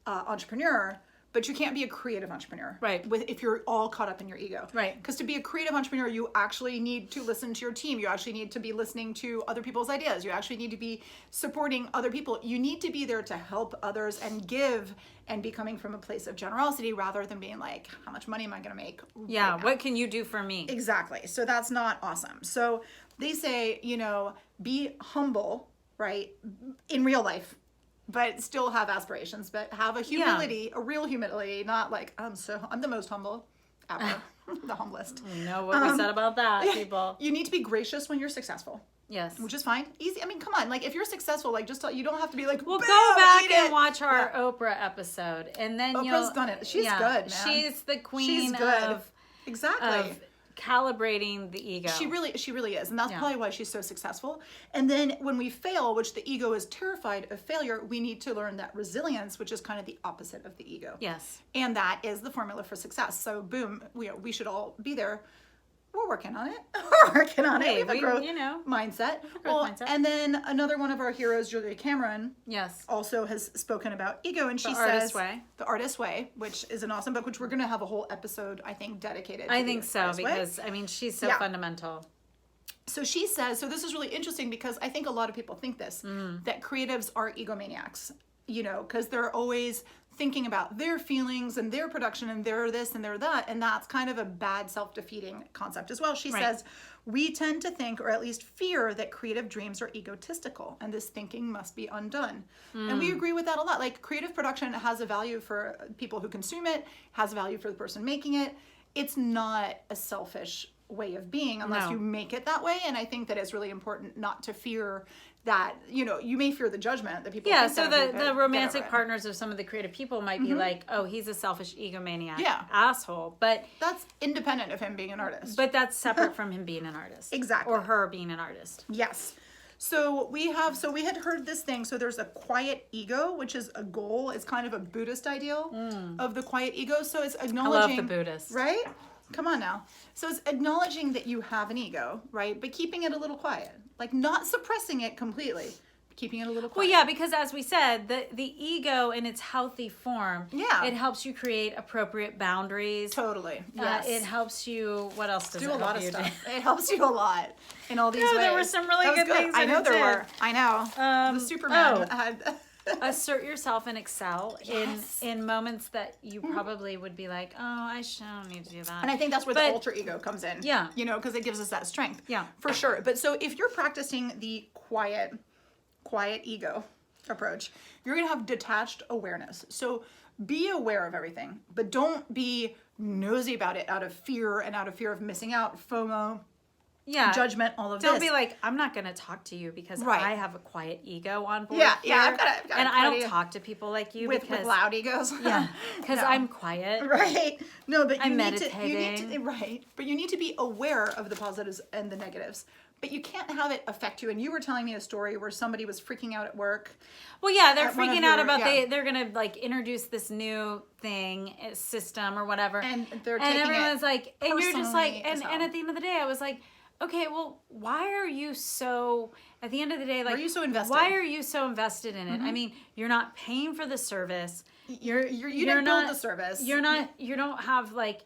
Speaker 1: entrepreneur, but you can't be a creative entrepreneur,
Speaker 2: Right.
Speaker 1: If you're all caught up in your ego,
Speaker 2: Right.
Speaker 1: Because to be a creative entrepreneur, you actually need to listen to your team. You actually need to be listening to other people's ideas. You actually need to be supporting other people. You need to be there to help others and give and be coming from a place of generosity rather than being like, how much money am I going to make?
Speaker 2: Yeah.
Speaker 1: right now?
Speaker 2: What can you do for me?
Speaker 1: Exactly. So that's not awesome. So they say, be humble, right, in real life, but still have aspirations, but have a humility, a real humility, not like, I'm the most humble ever, the humblest.
Speaker 2: You know what we said about that, people.
Speaker 1: You need to be gracious when you're successful,
Speaker 2: Yes.
Speaker 1: which is fine. Easy. I mean, come on. Like, if you're successful, like, you don't have to be like,
Speaker 2: We'll
Speaker 1: "Boom,
Speaker 2: go back
Speaker 1: eat
Speaker 2: and
Speaker 1: it."
Speaker 2: watch our Oprah episode, and then
Speaker 1: Oprah's done it. She's good, man.
Speaker 2: She's the
Speaker 1: She's
Speaker 2: queen
Speaker 1: good. Exactly.
Speaker 2: of calibrating the ego.
Speaker 1: She really is. And that's
Speaker 2: Yeah.
Speaker 1: probably why she's so successful. And then when we fail, which the ego is terrified of failure, we need to learn that resilience, which is kind of the opposite of the ego.
Speaker 2: Yes.
Speaker 1: And that is the formula for success. So boom, we should all be there. We're working on it. We're working on it.
Speaker 2: Hey,
Speaker 1: We have a growth mindset.
Speaker 2: mindset.
Speaker 1: And then another one of our heroes, Julia Cameron,
Speaker 2: Yes.
Speaker 1: also has spoken about ego, and she
Speaker 2: The
Speaker 1: says
Speaker 2: Artist's Way.
Speaker 1: The Artist's Way, which is an awesome book, which we're going to have a whole episode, I think, dedicated to.
Speaker 2: I
Speaker 1: the
Speaker 2: think so
Speaker 1: Artist's Way.
Speaker 2: because I mean she's so
Speaker 1: Yeah.
Speaker 2: fundamental.
Speaker 1: So she says, so this is really interesting because I think a lot of people think this, that creatives are egomaniacs, because they're always thinking about their feelings and their production and their this and their that. And that's kind of a bad self-defeating concept as well. She
Speaker 2: Right.
Speaker 1: says, we tend to think, or at least fear, that creative dreams are egotistical and this thinking must be undone. And we agree with that a lot. Like, creative production has a value for people who consume it, has a value for the person making it. It's not a selfish way of being unless
Speaker 2: No.
Speaker 1: you make it that way. And I think that it's really important not to fear that, you may fear the judgment that people
Speaker 2: Yeah,
Speaker 1: think
Speaker 2: so
Speaker 1: that, but
Speaker 2: the
Speaker 1: get
Speaker 2: romantic
Speaker 1: over it.
Speaker 2: partners of some of the creative people might be like, oh, he's a selfish egomaniac asshole. But
Speaker 1: That's independent of him being an artist.
Speaker 2: that's separate from him being an artist.
Speaker 1: Exactly.
Speaker 2: Or her being an artist.
Speaker 1: Yes. So we had heard this thing. So there's a quiet ego, which is a goal. It's kind of a Buddhist ideal of the quiet ego. So it's acknowledging.
Speaker 2: I love the Buddhist.
Speaker 1: Right? Come on now. So it's acknowledging that you have an ego, right? But keeping it a little quiet. Like, not suppressing it completely. Keeping it a little quiet.
Speaker 2: Well, yeah, because as we said, the ego in its healthy form,
Speaker 1: Yeah.
Speaker 2: it helps you create appropriate boundaries.
Speaker 1: Totally. Yes.
Speaker 2: It helps you. What else does
Speaker 1: do
Speaker 2: it
Speaker 1: a lot
Speaker 2: help
Speaker 1: of
Speaker 2: you do?
Speaker 1: stuff. It helps you a lot in all these ways.
Speaker 2: there were some really
Speaker 1: That was
Speaker 2: good things
Speaker 1: I
Speaker 2: that
Speaker 1: know
Speaker 2: it
Speaker 1: there
Speaker 2: did.
Speaker 1: were. I know. The Superman had.
Speaker 2: Assert yourself and excel
Speaker 1: Yes.
Speaker 2: in moments that you probably would be like, oh, I don't need to do that.
Speaker 1: And I think that's where
Speaker 2: But-
Speaker 1: the alter ego comes in.
Speaker 2: Yeah.
Speaker 1: Because it gives us that strength.
Speaker 2: Yeah.
Speaker 1: For sure. But so if you're practicing the quiet ego approach, you're going to have detached awareness. So be aware of everything, but don't be nosy about it out of fear of missing out, FOMO, judgment, all of this.
Speaker 2: Don't be like, I'm not going to talk to you because I have a quiet ego on board.
Speaker 1: Yeah,
Speaker 2: here,
Speaker 1: I've got
Speaker 2: and I don't talk to people like you
Speaker 1: with loud egos.
Speaker 2: Yeah, because I'm quiet.
Speaker 1: Right. No, but
Speaker 2: I'm
Speaker 1: you need to, right. But you need to be aware of the positives and the negatives. But you can't have it affect you. And you were telling me a story where somebody was freaking out at work.
Speaker 2: Well, yeah, they're freaking out about they're gonna like introduce this new thing, system or whatever,
Speaker 1: and they're
Speaker 2: and
Speaker 1: taking
Speaker 2: everyone's
Speaker 1: it
Speaker 2: like, and you're just like, and
Speaker 1: personally
Speaker 2: at the end of the day, I was like, okay, well, why are you so? At the end of the day, like,
Speaker 1: why are you so invested?
Speaker 2: Why are you so invested in it? I mean, you're not paying for the service.
Speaker 1: You didn't build the service.
Speaker 2: You're not. You don't have like.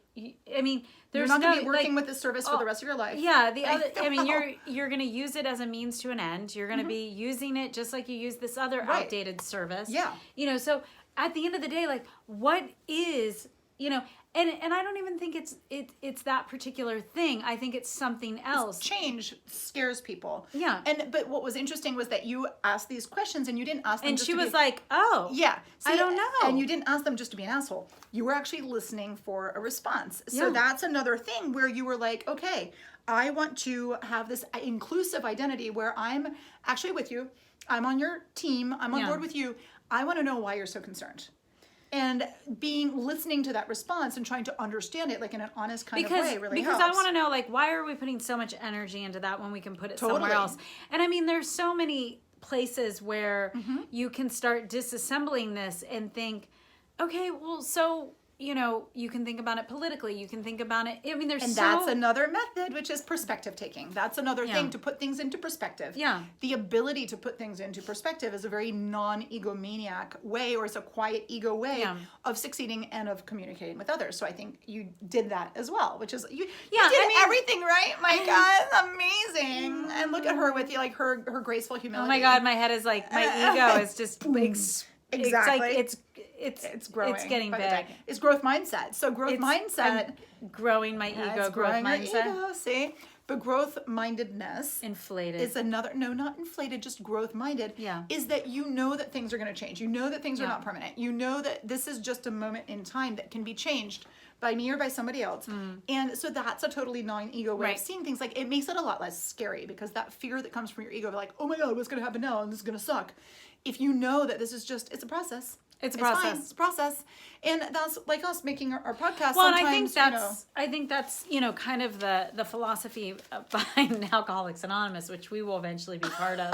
Speaker 2: I mean, there's
Speaker 1: you're not going to
Speaker 2: no,
Speaker 1: be working
Speaker 2: like,
Speaker 1: with this service for the rest of your life.
Speaker 2: Yeah, the other. I mean, you're going to use it as a means to an end. You're going to be using it just like you use this other outdated service.
Speaker 1: Yeah.
Speaker 2: You know, so at the end of the day, like, what is, you know, and I don't even think it's that particular thing. I think it's something else.
Speaker 1: Change scares people.
Speaker 2: Yeah.
Speaker 1: But what was interesting was that you asked these questions and you didn't ask them.
Speaker 2: And
Speaker 1: just
Speaker 2: she
Speaker 1: to
Speaker 2: was like, "Oh,
Speaker 1: yeah,
Speaker 2: I don't know."
Speaker 1: And you didn't ask them just to be an asshole. You were actually listening for a response. So that's another thing where you were like, okay, I want to have this inclusive identity where I'm actually with you. I'm on your team. I'm on board with you. I want to know why you're so concerned. And listening to that response and trying to understand it like in an honest kind of way really
Speaker 2: because
Speaker 1: helps.
Speaker 2: I want to know, like, why are we putting so much energy into that when we can put it somewhere else? And I mean, there's so many places where you can start disassembling this and think, okay, well, so, you know, you can think about it politically. You can think about it. I mean,
Speaker 1: that's another method, which is perspective taking. That's another thing, to put things into perspective.
Speaker 2: Yeah.
Speaker 1: The ability to put things into perspective is a very non-egomaniac way, or it's a quiet ego way of succeeding and of communicating with others. So I think you did that as well, which is, you did everything right, Micah. It's amazing. And look at her with like her graceful humility.
Speaker 2: Oh my God, my head is like, my ego is just
Speaker 1: exactly.
Speaker 2: It's
Speaker 1: growing.
Speaker 2: It's getting big.
Speaker 1: It's growth mindset. So mindset.
Speaker 2: I'm growing my ego. Growth mindset.
Speaker 1: Ego, see, but growth mindedness.
Speaker 2: Inflated.
Speaker 1: Is another. No, not inflated. Just growth minded.
Speaker 2: Yeah.
Speaker 1: Is that you know that things are going to change. You know that things are not permanent. You know that this is just a moment in time that can be changed by me or by somebody else. And so that's a totally non-ego way of seeing things. Like, it makes it a lot less scary because that fear that comes from your ego of like, oh my God, what's going to happen now? And this is going to suck. If you know that this is just, it's a process.
Speaker 2: It's a process.
Speaker 1: Fine. It's a process. And that's like us making our podcast.
Speaker 2: Well, and I think that's, you know, kind of the philosophy behind Alcoholics Anonymous, which we will eventually be part of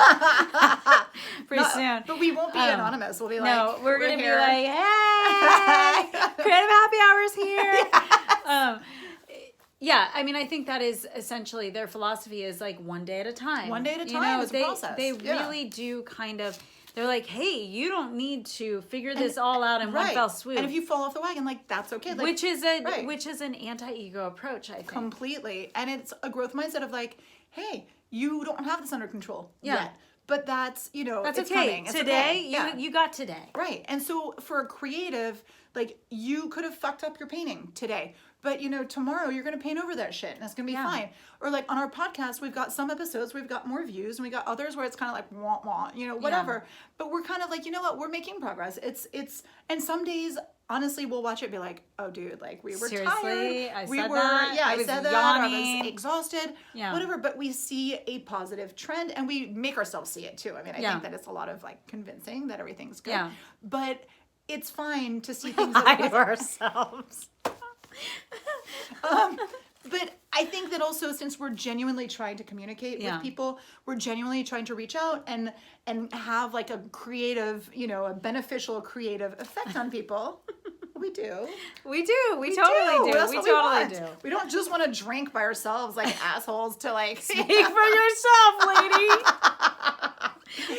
Speaker 2: pretty soon.
Speaker 1: But we won't be anonymous. We'll be like,
Speaker 2: no, we're going to be like, hey, creative happy hours here. Yeah, I mean, I think that is essentially their philosophy is like one day at a time.
Speaker 1: One day at a time. It's a process.
Speaker 2: They really do kind of. They're like, hey, you don't need to figure this all out in one fell swoop.
Speaker 1: And if you fall off the wagon, like, that's okay. Like,
Speaker 2: which is an anti-ego approach, I think.
Speaker 1: Completely. And it's a growth mindset of like, hey, you don't have this under control yet. But that's, you know,
Speaker 2: that's
Speaker 1: it's
Speaker 2: okay.
Speaker 1: coming. It's
Speaker 2: today,
Speaker 1: okay.
Speaker 2: you got today.
Speaker 1: Right. And so for a creative, like, you could have fucked up your painting today. But, you know, tomorrow you're going to paint over that shit and it's going to be fine. Or like on our podcast, we've got some episodes, we've got more views, and we got others where it's kind of like, wah, wah, you know, whatever. Yeah. But we're kind of like, you know what, we're making progress. And some days, honestly, we'll watch it and be like, oh, dude, like we were tired.
Speaker 2: I said that.
Speaker 1: I said that.
Speaker 2: Yawning.
Speaker 1: I was exhausted. Yeah. Whatever. But we see a positive trend and we make ourselves see it too. I mean, I think that it's a lot of like convincing that everything's good. Yeah. But it's fine to see things
Speaker 2: lie to ourselves.
Speaker 1: But I think that also, since we're genuinely trying to communicate with people, we're genuinely trying to reach out and have like a creative, you know, a beneficial creative effect on people. We do.
Speaker 2: We totally do. We totally do.
Speaker 1: We don't just want to drink by ourselves like assholes to like
Speaker 2: speak for yourself, lady.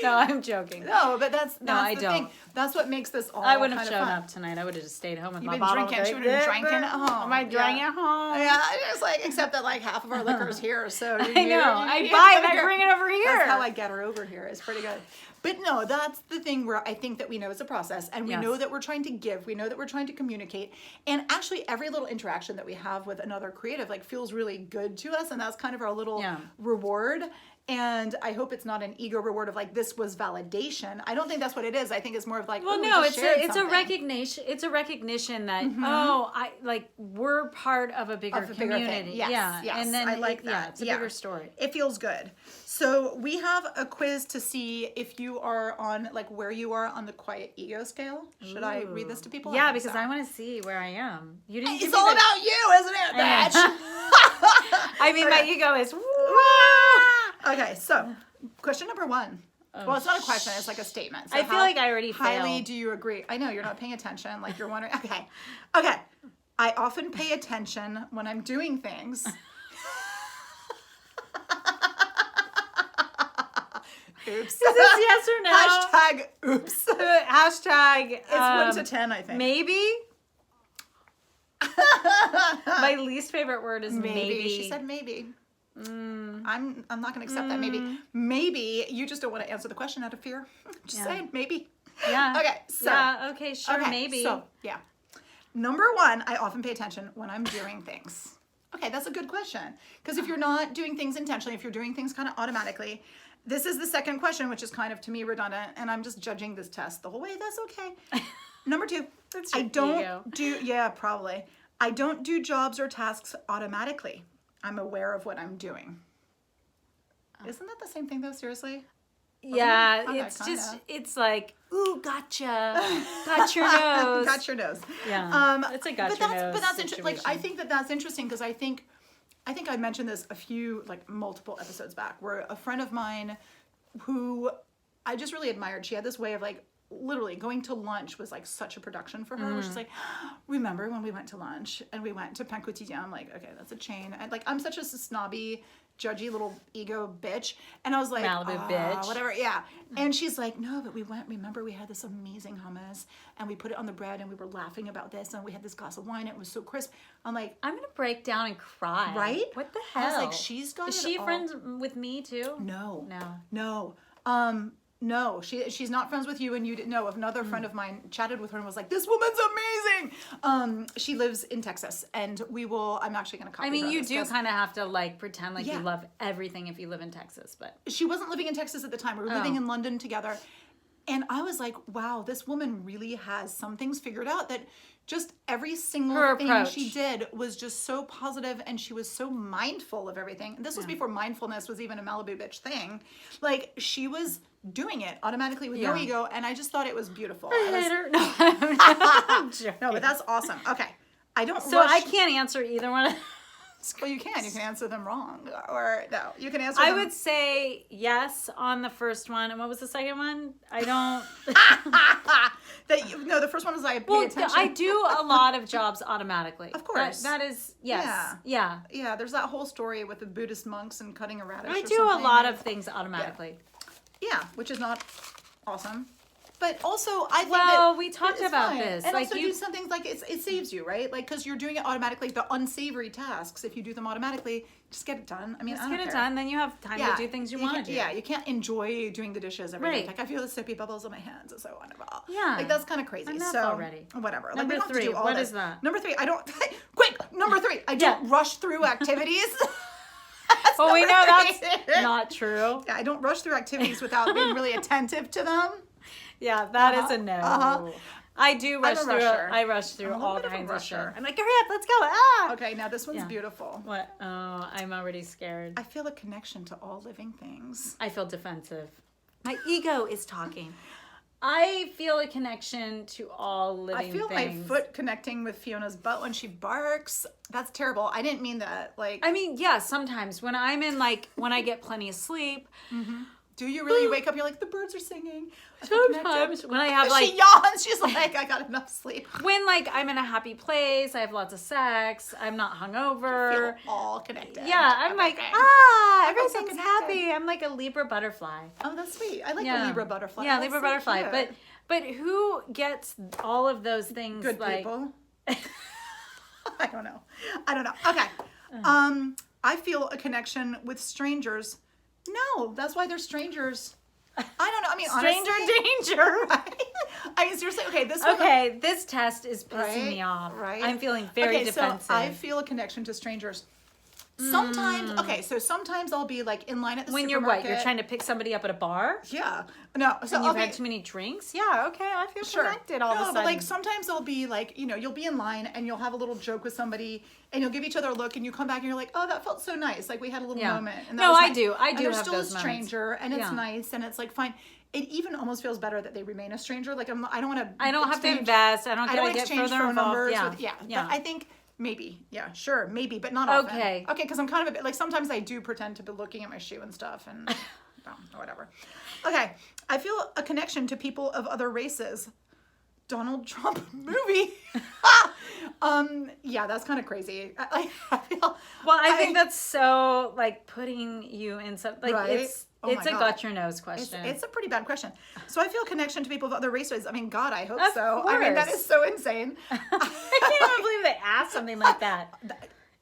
Speaker 2: No, I'm joking.
Speaker 1: No, but that's the thing. That's what makes this all
Speaker 2: I wouldn't
Speaker 1: have
Speaker 2: have shown up tonight. I would have just stayed home with my
Speaker 1: bottle.
Speaker 2: She
Speaker 1: would have drank at home.
Speaker 2: Am I drinking at home?
Speaker 1: Yeah, just like, except that like half of our liquor's here, so
Speaker 2: I know. I buy it and I bring it over here.
Speaker 1: That's how I get her over here. It's pretty good. But no, that's the thing where I think that we know it's a process, and we know that we're trying to give. We know that we're trying to communicate, and actually every little interaction that we have with another creative like feels really good to us, and that's kind of our little reward. And I hope it's not an ego reward of like, this was validation. I don't think that's what it is. I think it's more of like,
Speaker 2: well, no, it's a recognition. It's a recognition that we're part of a bigger community.
Speaker 1: Yes,
Speaker 2: yeah,
Speaker 1: yes,
Speaker 2: and then
Speaker 1: I like that.
Speaker 2: Yeah, it's a bigger story.
Speaker 1: It feels good. So we have a quiz to see if you are on like where you are on the quiet ego scale. Should I read this to people?
Speaker 2: Yeah, because I want to see where I am. You didn't.
Speaker 1: It's all about you, isn't it, bitch?
Speaker 2: I mean, my ego is.
Speaker 1: Okay, so question number 1. Well, it's not a question, it's like a statement. So
Speaker 2: I feel like I already
Speaker 1: highly
Speaker 2: failed.
Speaker 1: do you agree? I know, you're not paying attention, like you're wondering. Okay. I often pay attention when I'm doing things. Oops.
Speaker 2: Is this yes or no?
Speaker 1: Hashtag oops.
Speaker 2: Hashtag.
Speaker 1: It's 1 to 10, I think.
Speaker 2: Maybe. My least favorite word is maybe.
Speaker 1: She said maybe. I'm not going to accept that maybe. Maybe you just don't want to answer the question out of fear. Just saying, maybe.
Speaker 2: Yeah.
Speaker 1: Okay, so.
Speaker 2: Yeah, okay, sure, maybe.
Speaker 1: So, yeah. Number 1, I often pay attention when I'm doing things. Okay, that's a good question. Because if you're not doing things intentionally, if you're doing things kind of automatically, this is the second question, which is kind of, to me, redundant, and I'm just judging this test the whole way. That's okay. Number 2, I don't do jobs or tasks automatically. I'm aware of what I'm doing. Isn't that the same thing, though, seriously?
Speaker 2: Yeah,
Speaker 1: Okay,
Speaker 2: it's
Speaker 1: kinda.
Speaker 2: just, it's like, ooh, gotcha. Got your nose.
Speaker 1: Got your nose.
Speaker 2: Yeah, it's a got your nose
Speaker 1: But that's interesting. Like, I
Speaker 2: situation.
Speaker 1: think that's interesting because I think I mentioned this a few, like, multiple episodes back, where a friend of mine who I just really admired, she had this way of, like, literally going to lunch was like such a production for her, where she's like, remember when we went to lunch and we went to Pain Quotidien? I'm like, okay, that's a chain. And like, I'm such a snobby, judgy little ego bitch. And I was like,
Speaker 2: Malibu bitch.
Speaker 1: Whatever, yeah. And she's like, no, but we went, remember we had this amazing hummus and we put it on the bread and we were laughing about this and we had this glass of wine. It was so crisp. I'm like,
Speaker 2: I'm gonna break down and cry.
Speaker 1: Right?
Speaker 2: What the hell?
Speaker 1: I was like, she's got
Speaker 2: Is
Speaker 1: it
Speaker 2: she
Speaker 1: all.
Speaker 2: friends with me too?
Speaker 1: No.
Speaker 2: No.
Speaker 1: No, she's not friends with you, and you didn't know. Another friend of mine chatted with her and was like, "This woman's amazing." She lives in Texas, and I'm actually going to copy.
Speaker 2: I mean,
Speaker 1: her
Speaker 2: you
Speaker 1: this,
Speaker 2: do
Speaker 1: 'cause
Speaker 2: kind of have to like pretend like
Speaker 1: Yeah.
Speaker 2: you love everything if you live in Texas, but
Speaker 1: she wasn't living in Texas at the time. We were living in London together, and I was like, "Wow, this woman really has some things figured out." That just every single
Speaker 2: Her
Speaker 1: thing
Speaker 2: approach.
Speaker 1: she did was just so positive, and she was so mindful of everything. And this was before mindfulness was even a Malibu bitch thing. Like, she was doing it automatically with no ego, and I just thought it was beautiful.
Speaker 2: I'm joking.
Speaker 1: No, but that's awesome. Okay. I don't
Speaker 2: So
Speaker 1: rush.
Speaker 2: I can't answer either one.
Speaker 1: Well, you can. You can answer them wrong. Or, no, you can answer
Speaker 2: I
Speaker 1: them.
Speaker 2: would say yes on the first one. And what was the second one? I don't.
Speaker 1: No, the first one was I pay
Speaker 2: Well,
Speaker 1: attention.
Speaker 2: I do a lot of jobs automatically.
Speaker 1: Of course.
Speaker 2: That is, yes. Yeah.
Speaker 1: Yeah, there's that whole story with the Buddhist monks and cutting a radish
Speaker 2: I
Speaker 1: or
Speaker 2: do a
Speaker 1: something.
Speaker 2: lot of things automatically.
Speaker 1: Yeah, which is not awesome. But also, I think
Speaker 2: Well, we talked
Speaker 1: it's
Speaker 2: about
Speaker 1: fine.
Speaker 2: this.
Speaker 1: And
Speaker 2: Like
Speaker 1: also
Speaker 2: you-
Speaker 1: do some things like it saves you, right? Like, because you're doing it automatically. The unsavory tasks, if you do them automatically, just get it done. I mean,
Speaker 2: Just
Speaker 1: I don't
Speaker 2: get it
Speaker 1: care.
Speaker 2: done, then you have time to do things you want to do.
Speaker 1: Yeah, you can't enjoy doing the dishes every day.
Speaker 2: Right.
Speaker 1: Like, I feel the soapy bubbles on my hands. It's so wonderful.
Speaker 2: Yeah.
Speaker 1: Like, that's kind of crazy.
Speaker 2: Enough
Speaker 1: so,
Speaker 2: already.
Speaker 1: Whatever. Like,
Speaker 2: Number
Speaker 1: we don't have to
Speaker 2: 3,
Speaker 1: do all
Speaker 2: what
Speaker 1: this.
Speaker 2: is that?
Speaker 1: Number 3, I don't... Quick! Number 3, I don't rush through activities.
Speaker 2: Well, we know
Speaker 1: number 3.
Speaker 2: that's not true.
Speaker 1: Yeah, I don't rush through activities without being really attentive to them.
Speaker 2: Yeah, that is a no. I do rush through.
Speaker 1: rusher.
Speaker 2: I rush through
Speaker 1: I'm a
Speaker 2: all
Speaker 1: little bit of a
Speaker 2: kinds of
Speaker 1: rusher.
Speaker 2: shit. I'm like, hurry up, let's go. Ah!
Speaker 1: Okay, now this one's
Speaker 2: Yeah.
Speaker 1: beautiful.
Speaker 2: What? Oh, I'm already scared.
Speaker 1: I feel a connection to all living things.
Speaker 2: I feel defensive. My ego is talking. I feel a connection to all living
Speaker 1: I feel
Speaker 2: things.
Speaker 1: my foot connecting with Fiona's butt when she barks. That's terrible. I didn't mean that. Like,
Speaker 2: I mean, yeah, sometimes when I'm in when I get plenty of sleep.
Speaker 1: do you really wake up? You're like, the birds are singing. I feel connected.
Speaker 2: Sometimes when I have
Speaker 1: She yawns. She's like, I got enough sleep.
Speaker 2: when I'm in a happy place, I have lots of sex, I'm not hungover.
Speaker 1: Feel all connected.
Speaker 2: Yeah, I'm like,
Speaker 1: Okay.
Speaker 2: ah,
Speaker 1: feel so
Speaker 2: everything's
Speaker 1: connected.
Speaker 2: happy. I'm like a Libra butterfly.
Speaker 1: Oh, that's sweet. I like
Speaker 2: Yeah.
Speaker 1: the Libra butterfly.
Speaker 2: Yeah,
Speaker 1: That's
Speaker 2: Libra
Speaker 1: so
Speaker 2: butterfly.
Speaker 1: cute.
Speaker 2: But who gets all of those things?
Speaker 1: Good
Speaker 2: like,
Speaker 1: people. I don't know. Okay. I feel a connection with strangers. No, that's why they're strangers. I don't know. I mean,
Speaker 2: Stranger
Speaker 1: honestly,
Speaker 2: danger.
Speaker 1: right? I mean, seriously. Okay, this one.
Speaker 2: Okay, this test is pissing
Speaker 1: Right,
Speaker 2: me off.
Speaker 1: right.
Speaker 2: I'm feeling very
Speaker 1: Okay,
Speaker 2: defensive.
Speaker 1: so I feel a connection to strangers. Sometimes, okay, so sometimes I'll be like in line at the
Speaker 2: When
Speaker 1: supermarket.
Speaker 2: you're trying to pick somebody up at a bar?
Speaker 1: Yeah. No, so
Speaker 2: And
Speaker 1: I'll
Speaker 2: you've had
Speaker 1: be,
Speaker 2: too many drinks? Yeah, okay, I feel connected all of a sudden.
Speaker 1: but like sometimes I'll be like, you'll be in line and you'll have a little joke with somebody and you'll give each other a look and you come back and you're like, oh, that felt so nice. Like we had a little moment. And that
Speaker 2: No,
Speaker 1: was
Speaker 2: I
Speaker 1: nice.
Speaker 2: do. I
Speaker 1: and
Speaker 2: do
Speaker 1: they're
Speaker 2: have
Speaker 1: still
Speaker 2: those
Speaker 1: a stranger and it's nice and it's like fine. It even almost feels better that they remain a stranger. Like I don't want to.
Speaker 2: I don't have to invest. I don't get
Speaker 1: exchange
Speaker 2: further
Speaker 1: phone
Speaker 2: involved.
Speaker 1: numbers.
Speaker 2: Yeah.
Speaker 1: But I think maybe, sure, maybe, but not often.
Speaker 2: Okay,
Speaker 1: because I'm kind of a bit like sometimes I do pretend to be looking at my shoe and stuff and or whatever. Okay, I feel a connection to people of other races. Donald Trump movie. Yeah, that's kind of crazy. I feel.
Speaker 2: Well, I think that's so like putting you in some like
Speaker 1: Right?
Speaker 2: it's a got your nose question.
Speaker 1: It's a pretty bad question. So I feel a connection to people of other races. I mean, God, I hope
Speaker 2: Of
Speaker 1: so. I mean, that
Speaker 2: course.
Speaker 1: is so insane.
Speaker 2: I can't even believe they asked something like that.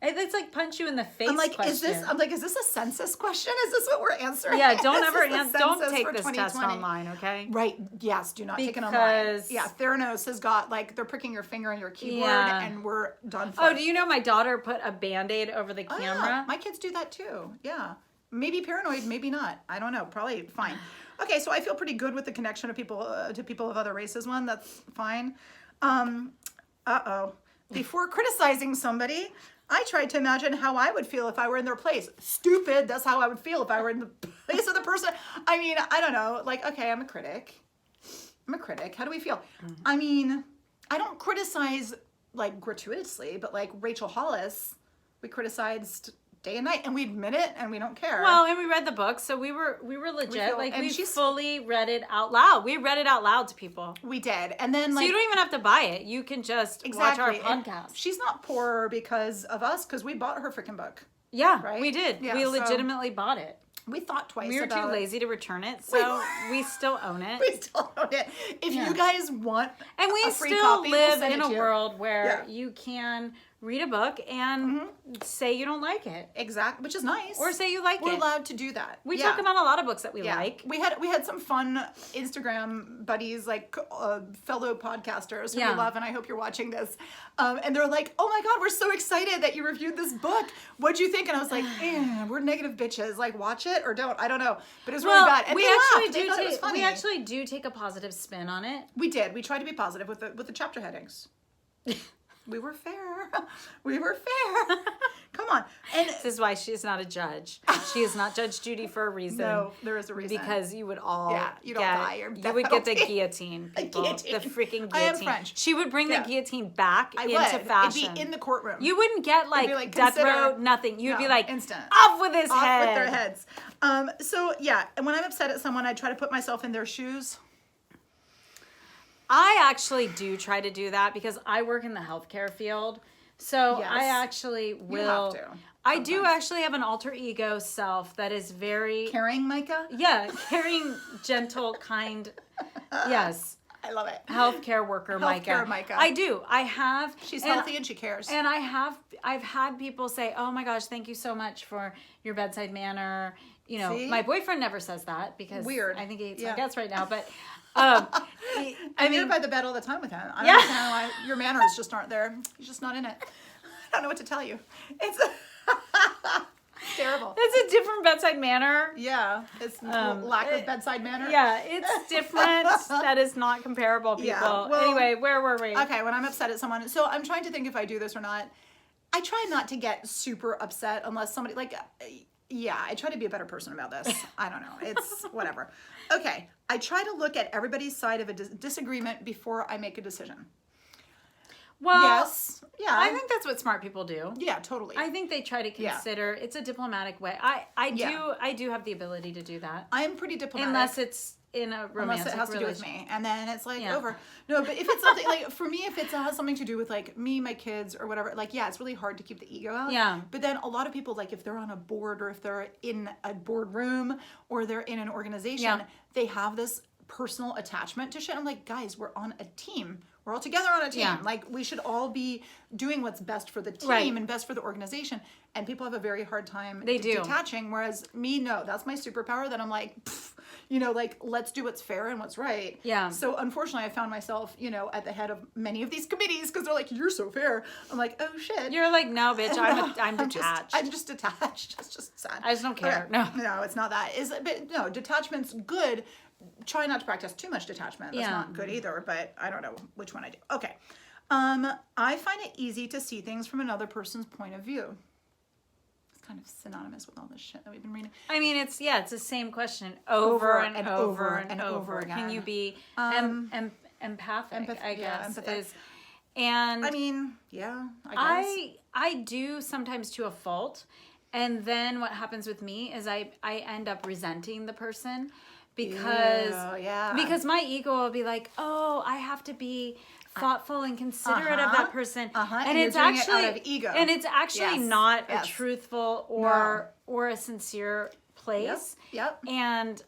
Speaker 2: It's like punch you in the face.
Speaker 1: I'm like,
Speaker 2: question.
Speaker 1: is this a census question? Is this what we're answering?
Speaker 2: Yeah, don't
Speaker 1: Is
Speaker 2: ever
Speaker 1: this the
Speaker 2: don't
Speaker 1: census
Speaker 2: take
Speaker 1: for
Speaker 2: this test
Speaker 1: 2020?
Speaker 2: online, okay?
Speaker 1: Right. Yes, do not take it online.
Speaker 2: Because-
Speaker 1: Yeah, Theranos has got like they're pricking your finger on your keyboard
Speaker 2: Yeah.
Speaker 1: and we're done for.
Speaker 2: Oh, do you know my daughter put a Band-Aid over the
Speaker 1: Oh,
Speaker 2: camera?
Speaker 1: yeah. My kids do that too. Yeah. Maybe paranoid, maybe not. I don't know. Probably fine. Okay, so I feel pretty good with the connection of people of other races one. That's fine. Before criticizing somebody, I tried to imagine how I would feel if I were in their place. Stupid. That's how I would feel if I were in the place of the person. I mean, I don't know. Like, okay, I'm a critic. How do we feel? I mean, I don't criticize like gratuitously, but like Rachel Hollis, we criticized day and night, and we admit it, and we don't care.
Speaker 2: Well, and we read the book, so we were legit.
Speaker 1: feel-
Speaker 2: Like
Speaker 1: and
Speaker 2: we
Speaker 1: she's-
Speaker 2: fully read it out loud. We read it out loud to people.
Speaker 1: We did, and then
Speaker 2: So
Speaker 1: like
Speaker 2: you don't even have to buy it. You can just watch our
Speaker 1: and
Speaker 2: podcast.
Speaker 1: she's not poor because of us, because we bought her freaking book.
Speaker 2: Yeah,
Speaker 1: Right?
Speaker 2: we did.
Speaker 1: Yeah,
Speaker 2: we
Speaker 1: so-
Speaker 2: legitimately bought it.
Speaker 1: We thought twice.
Speaker 2: We were too
Speaker 1: about
Speaker 2: lazy to return it, so we still own it.
Speaker 1: We still own it. If you guys want,
Speaker 2: And we
Speaker 1: a free
Speaker 2: still
Speaker 1: copy, we'll
Speaker 2: live
Speaker 1: send
Speaker 2: in
Speaker 1: it
Speaker 2: a
Speaker 1: to you.
Speaker 2: world where
Speaker 1: Yeah.
Speaker 2: you can read a book and say you don't like it,
Speaker 1: Exactly, which is nice.
Speaker 2: or say you like
Speaker 1: we're
Speaker 2: it.
Speaker 1: allowed to do that.
Speaker 2: We
Speaker 1: Yeah.
Speaker 2: talk about a lot of books that we
Speaker 1: Yeah.
Speaker 2: like.
Speaker 1: We had some fun Instagram buddies, like fellow podcasters who
Speaker 2: Yeah.
Speaker 1: we love, and I hope you're watching this. And they're like, "Oh my God, we're so excited that you reviewed this book. What'd you think?" And I was like, "We're negative bitches. Like, watch it or don't. I don't know." But it's really bad. And
Speaker 2: we
Speaker 1: they
Speaker 2: actually
Speaker 1: laughed. They thought it was funny.
Speaker 2: we actually do take a positive spin on it.
Speaker 1: We did. We tried to be positive with the chapter headings. We were fair. We were fair. Come on. And
Speaker 2: This is why she is not a judge. She is not Judge Judy for a reason.
Speaker 1: no, there is a reason.
Speaker 2: Because you would all
Speaker 1: you'd all die or
Speaker 2: you would get the
Speaker 1: penalty.
Speaker 2: guillotine, people.
Speaker 1: guillotine.
Speaker 2: The freaking guillotine.
Speaker 1: I am French.
Speaker 2: She would bring
Speaker 1: Yeah.
Speaker 2: the guillotine back
Speaker 1: I
Speaker 2: into
Speaker 1: would.
Speaker 2: fashion.
Speaker 1: It'd be in the courtroom.
Speaker 2: You wouldn't get like,
Speaker 1: be like,
Speaker 2: death
Speaker 1: consider-
Speaker 2: row, nothing. You'd be
Speaker 1: No,
Speaker 2: like,
Speaker 1: instant.
Speaker 2: off with his
Speaker 1: Off
Speaker 2: head.
Speaker 1: with their heads. So yeah, and when I'm upset at someone, I try to put myself in their shoes.
Speaker 2: I actually do try to do that because I work in the healthcare field. So
Speaker 1: Yes.
Speaker 2: I actually will.
Speaker 1: have to,
Speaker 2: I do
Speaker 1: sometimes.
Speaker 2: actually have an alter ego self that is very,
Speaker 1: Caring, Micah.
Speaker 2: yeah, caring, gentle, kind. Yes.
Speaker 1: I love it.
Speaker 2: Healthcare worker
Speaker 1: Healthcare
Speaker 2: Micah.
Speaker 1: Micah.
Speaker 2: I do. I have.
Speaker 1: She's
Speaker 2: and-
Speaker 1: healthy and she cares.
Speaker 2: And I've had people say, "Oh my gosh, thank you so much for your bedside manner." You know,
Speaker 1: See?
Speaker 2: my boyfriend never says that because
Speaker 1: Weird.
Speaker 2: I think he hates
Speaker 1: Yeah.
Speaker 2: my guts right now. But I
Speaker 1: you're
Speaker 2: mean,
Speaker 1: by the bed all the time with him. I don't
Speaker 2: Yeah.
Speaker 1: understand why your manners just aren't there. He's just not in it. I don't know what to tell you. It's terrible.
Speaker 2: it's a different bedside manner.
Speaker 1: Yeah, it's lack of bedside manner.
Speaker 2: Yeah, it's different. That is not comparable, people.
Speaker 1: Yeah, well-
Speaker 2: Anyway, where were we?
Speaker 1: Okay, when I'm upset at someone, so I'm trying to think if I do this or not. I try not to get super upset unless somebody I try to be a better person about this. I don't know. It's whatever. Okay, I try to look at everybody's side of a disagreement before I make a decision.
Speaker 2: Well,
Speaker 1: Yes. Yeah.
Speaker 2: I think that's what smart people do.
Speaker 1: Yeah, totally.
Speaker 2: I think they try to
Speaker 1: Yeah.
Speaker 2: consider it's a diplomatic way.
Speaker 1: Yeah.
Speaker 2: I do have the ability to do that.
Speaker 1: I'm pretty diplomatic.
Speaker 2: Unless it's in a romantic
Speaker 1: Unless it has to do with
Speaker 2: relation-
Speaker 1: me, and then it's like
Speaker 2: Yeah.
Speaker 1: over. No, but if it's something like for me, if it has something to do with like me, my kids, or whatever, like yeah, it's really hard to keep the ego out.
Speaker 2: Yeah.
Speaker 1: But then a lot of people, like if they're on a board or if they're in a boardroom or they're in an organization,
Speaker 2: Yeah.
Speaker 1: they have this personal attachment to shit. I'm like, guys, we're on a team. We're all together on a team.
Speaker 2: Yeah.
Speaker 1: Like, we should all be doing what's best for the team
Speaker 2: Right.
Speaker 1: and best for the organization. And people have a very hard time
Speaker 2: They do.
Speaker 1: detaching. Whereas me, no, that's my superpower, that I'm like, like, let's do what's fair and what's right.
Speaker 2: Yeah.
Speaker 1: So unfortunately, I found myself, at the head of many of these committees because they're like, you're so fair. I'm like, oh shit.
Speaker 2: You're like, no, bitch, I'm detached.
Speaker 1: I'm just detached. It's just sad.
Speaker 2: I just don't care.
Speaker 1: Okay. No, it's not that. But no, detachment's good. Try not to practice too much detachment. That's not good either, but I don't know which one I do. Okay. I find it easy to see things from another person's point of view. It's kind of synonymous with all this shit that we've been reading.
Speaker 2: I mean, it's the same question over and over
Speaker 1: again.
Speaker 2: Can you be empathic, I guess.
Speaker 1: Empathetic.
Speaker 2: And
Speaker 1: I mean, yeah, I guess.
Speaker 2: I do sometimes to a fault. And then what happens with me is I end up resenting the person because my ego will be like, oh, I have to be thoughtful and considerate of that person,
Speaker 1: and it's actually out of ego.
Speaker 2: And it's actually not a truthful or a sincere place.
Speaker 1: Yep.
Speaker 2: And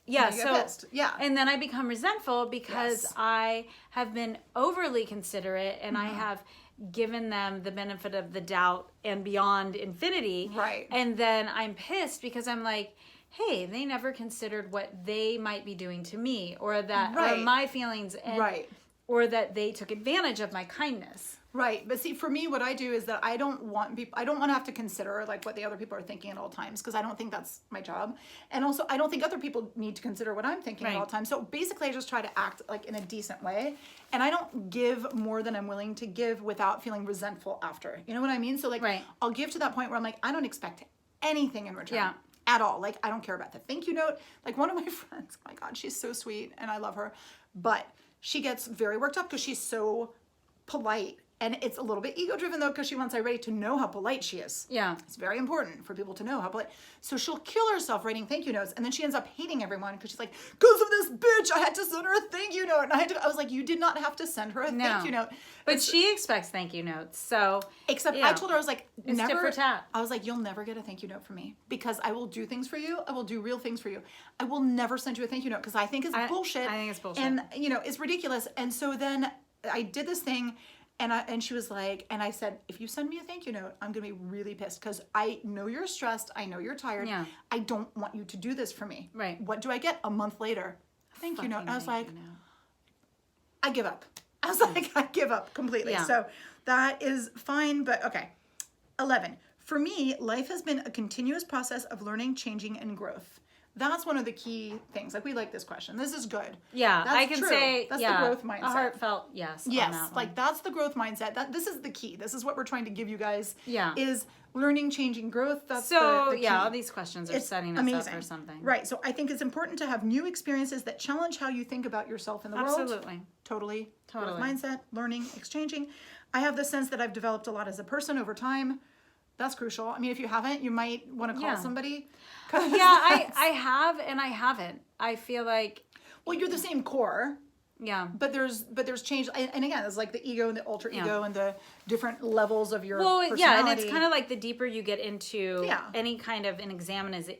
Speaker 2: and then I become resentful because I have been overly considerate and I have given them the benefit of the doubt and beyond infinity.
Speaker 1: Right.
Speaker 2: And then I'm pissed because I'm like, hey, they never considered what they might be doing to me or that or my feelings and or that they took advantage of my kindness.
Speaker 1: Right. But see, for me, what I do is that I don't want to have to consider like what the other people are thinking at all times, because I don't think that's my job. And also, I don't think other people need to consider what I'm thinking at all times. So basically, I just try to act like in a decent way. And I don't give more than I'm willing to give without feeling resentful after. You know what I mean? So like, I'll give to that point where I'm like, I don't expect anything in return. At all. Like, I don't care about the thank you note. Like, one of my friends, oh my God, she's so sweet and I love her. But she gets very worked up because she's so polite. And it's a little bit ego-driven, though, because she wants everybody to know how polite she is.
Speaker 2: Yeah.
Speaker 1: It's very important for people to know how polite. So she'll kill herself writing thank you notes, and then she ends up hating everyone because she's like, because of this bitch, I had to send her a thank you note. And I was like, you did not have to send her a thank you note.
Speaker 2: But she expects thank you notes, so...
Speaker 1: Except I told her, I was like,
Speaker 2: it's tit for tat.
Speaker 1: I was like, you'll never get a thank you note from me because I will do things for you. I will do real things for you. I will never send you a thank you note because I think it's bullshit.
Speaker 2: I think it's bullshit.
Speaker 1: And, it's ridiculous. And so then I did this thing... And she was like, and I said, if you send me a thank you note, I'm going to be really pissed because I know you're stressed. I know you're tired.
Speaker 2: Yeah.
Speaker 1: I don't want you to do this for me.
Speaker 2: Right.
Speaker 1: What do I get? A month later, thank you note. And I was like, I give up. I was like, I give up completely.
Speaker 2: Yeah.
Speaker 1: So that is fine. But okay. 11. For me, life has been a continuous process of learning, changing, and growth. That's one of the key things. Like, we like this question. This is good.
Speaker 2: Yeah,
Speaker 1: that's
Speaker 2: I can
Speaker 1: true.
Speaker 2: say
Speaker 1: that's the growth mindset.
Speaker 2: A heartfelt yes.
Speaker 1: Yes,
Speaker 2: on that
Speaker 1: like that's the growth mindset. This is the key. This is what we're trying to give you guys.
Speaker 2: Yeah.
Speaker 1: Is learning, changing, growth. That's the key.
Speaker 2: all these questions are setting us up for something.
Speaker 1: Right. So I think it's important to have new experiences that challenge how you think about yourself in the world.
Speaker 2: Absolutely.
Speaker 1: Totally. Growth mindset, learning, exchanging. I have the sense that I've developed a lot as a person over time. That's crucial. I mean, if you haven't, you might want to call somebody.
Speaker 2: I have and I haven't. I feel like...
Speaker 1: Well, you're the same core.
Speaker 2: Yeah.
Speaker 1: But there's change. And again, it's like the ego and the alter ego and the different levels of your personality.
Speaker 2: Yeah, and it's kind of like the deeper you get into any kind of an examination.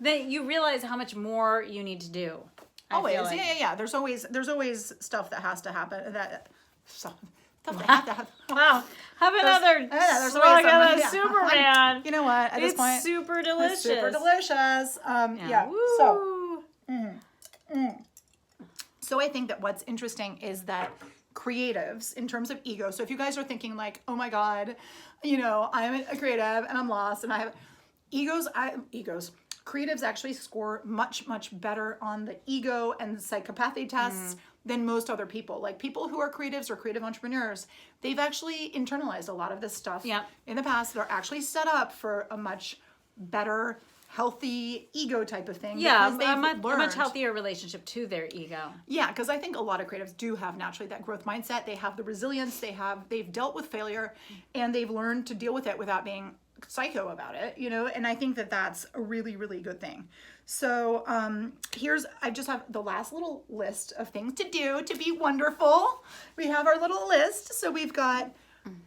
Speaker 2: Then you realize how much more you need to do.
Speaker 1: Always. Yeah. There's always stuff that has to happen. Stuff that have to happen.
Speaker 2: Wow. Have another slug of the Superman.
Speaker 1: You know what? At this point,
Speaker 2: it's super delicious.
Speaker 1: It's super delicious. So I think that what's interesting is that creatives, in terms of ego, so if you guys are thinking like, oh my God, I'm a creative and I'm lost and I have egos. Creatives actually score much, much better on the ego and psychopathy tests than most other people. Like, people who are creatives or creative entrepreneurs, they've actually internalized a lot of this stuff in the past. They're actually set up for a much better, healthy ego type of thing.
Speaker 2: Yeah, a much healthier relationship to their ego.
Speaker 1: Yeah, because I think a lot of creatives do have naturally that growth mindset. They have the resilience. They've dealt with failure, and they've learned to deal with it without being psycho about it, and I think that that's a really, really good thing. So I just have the last little list of things to do to be wonderful. We have our little list. So we've got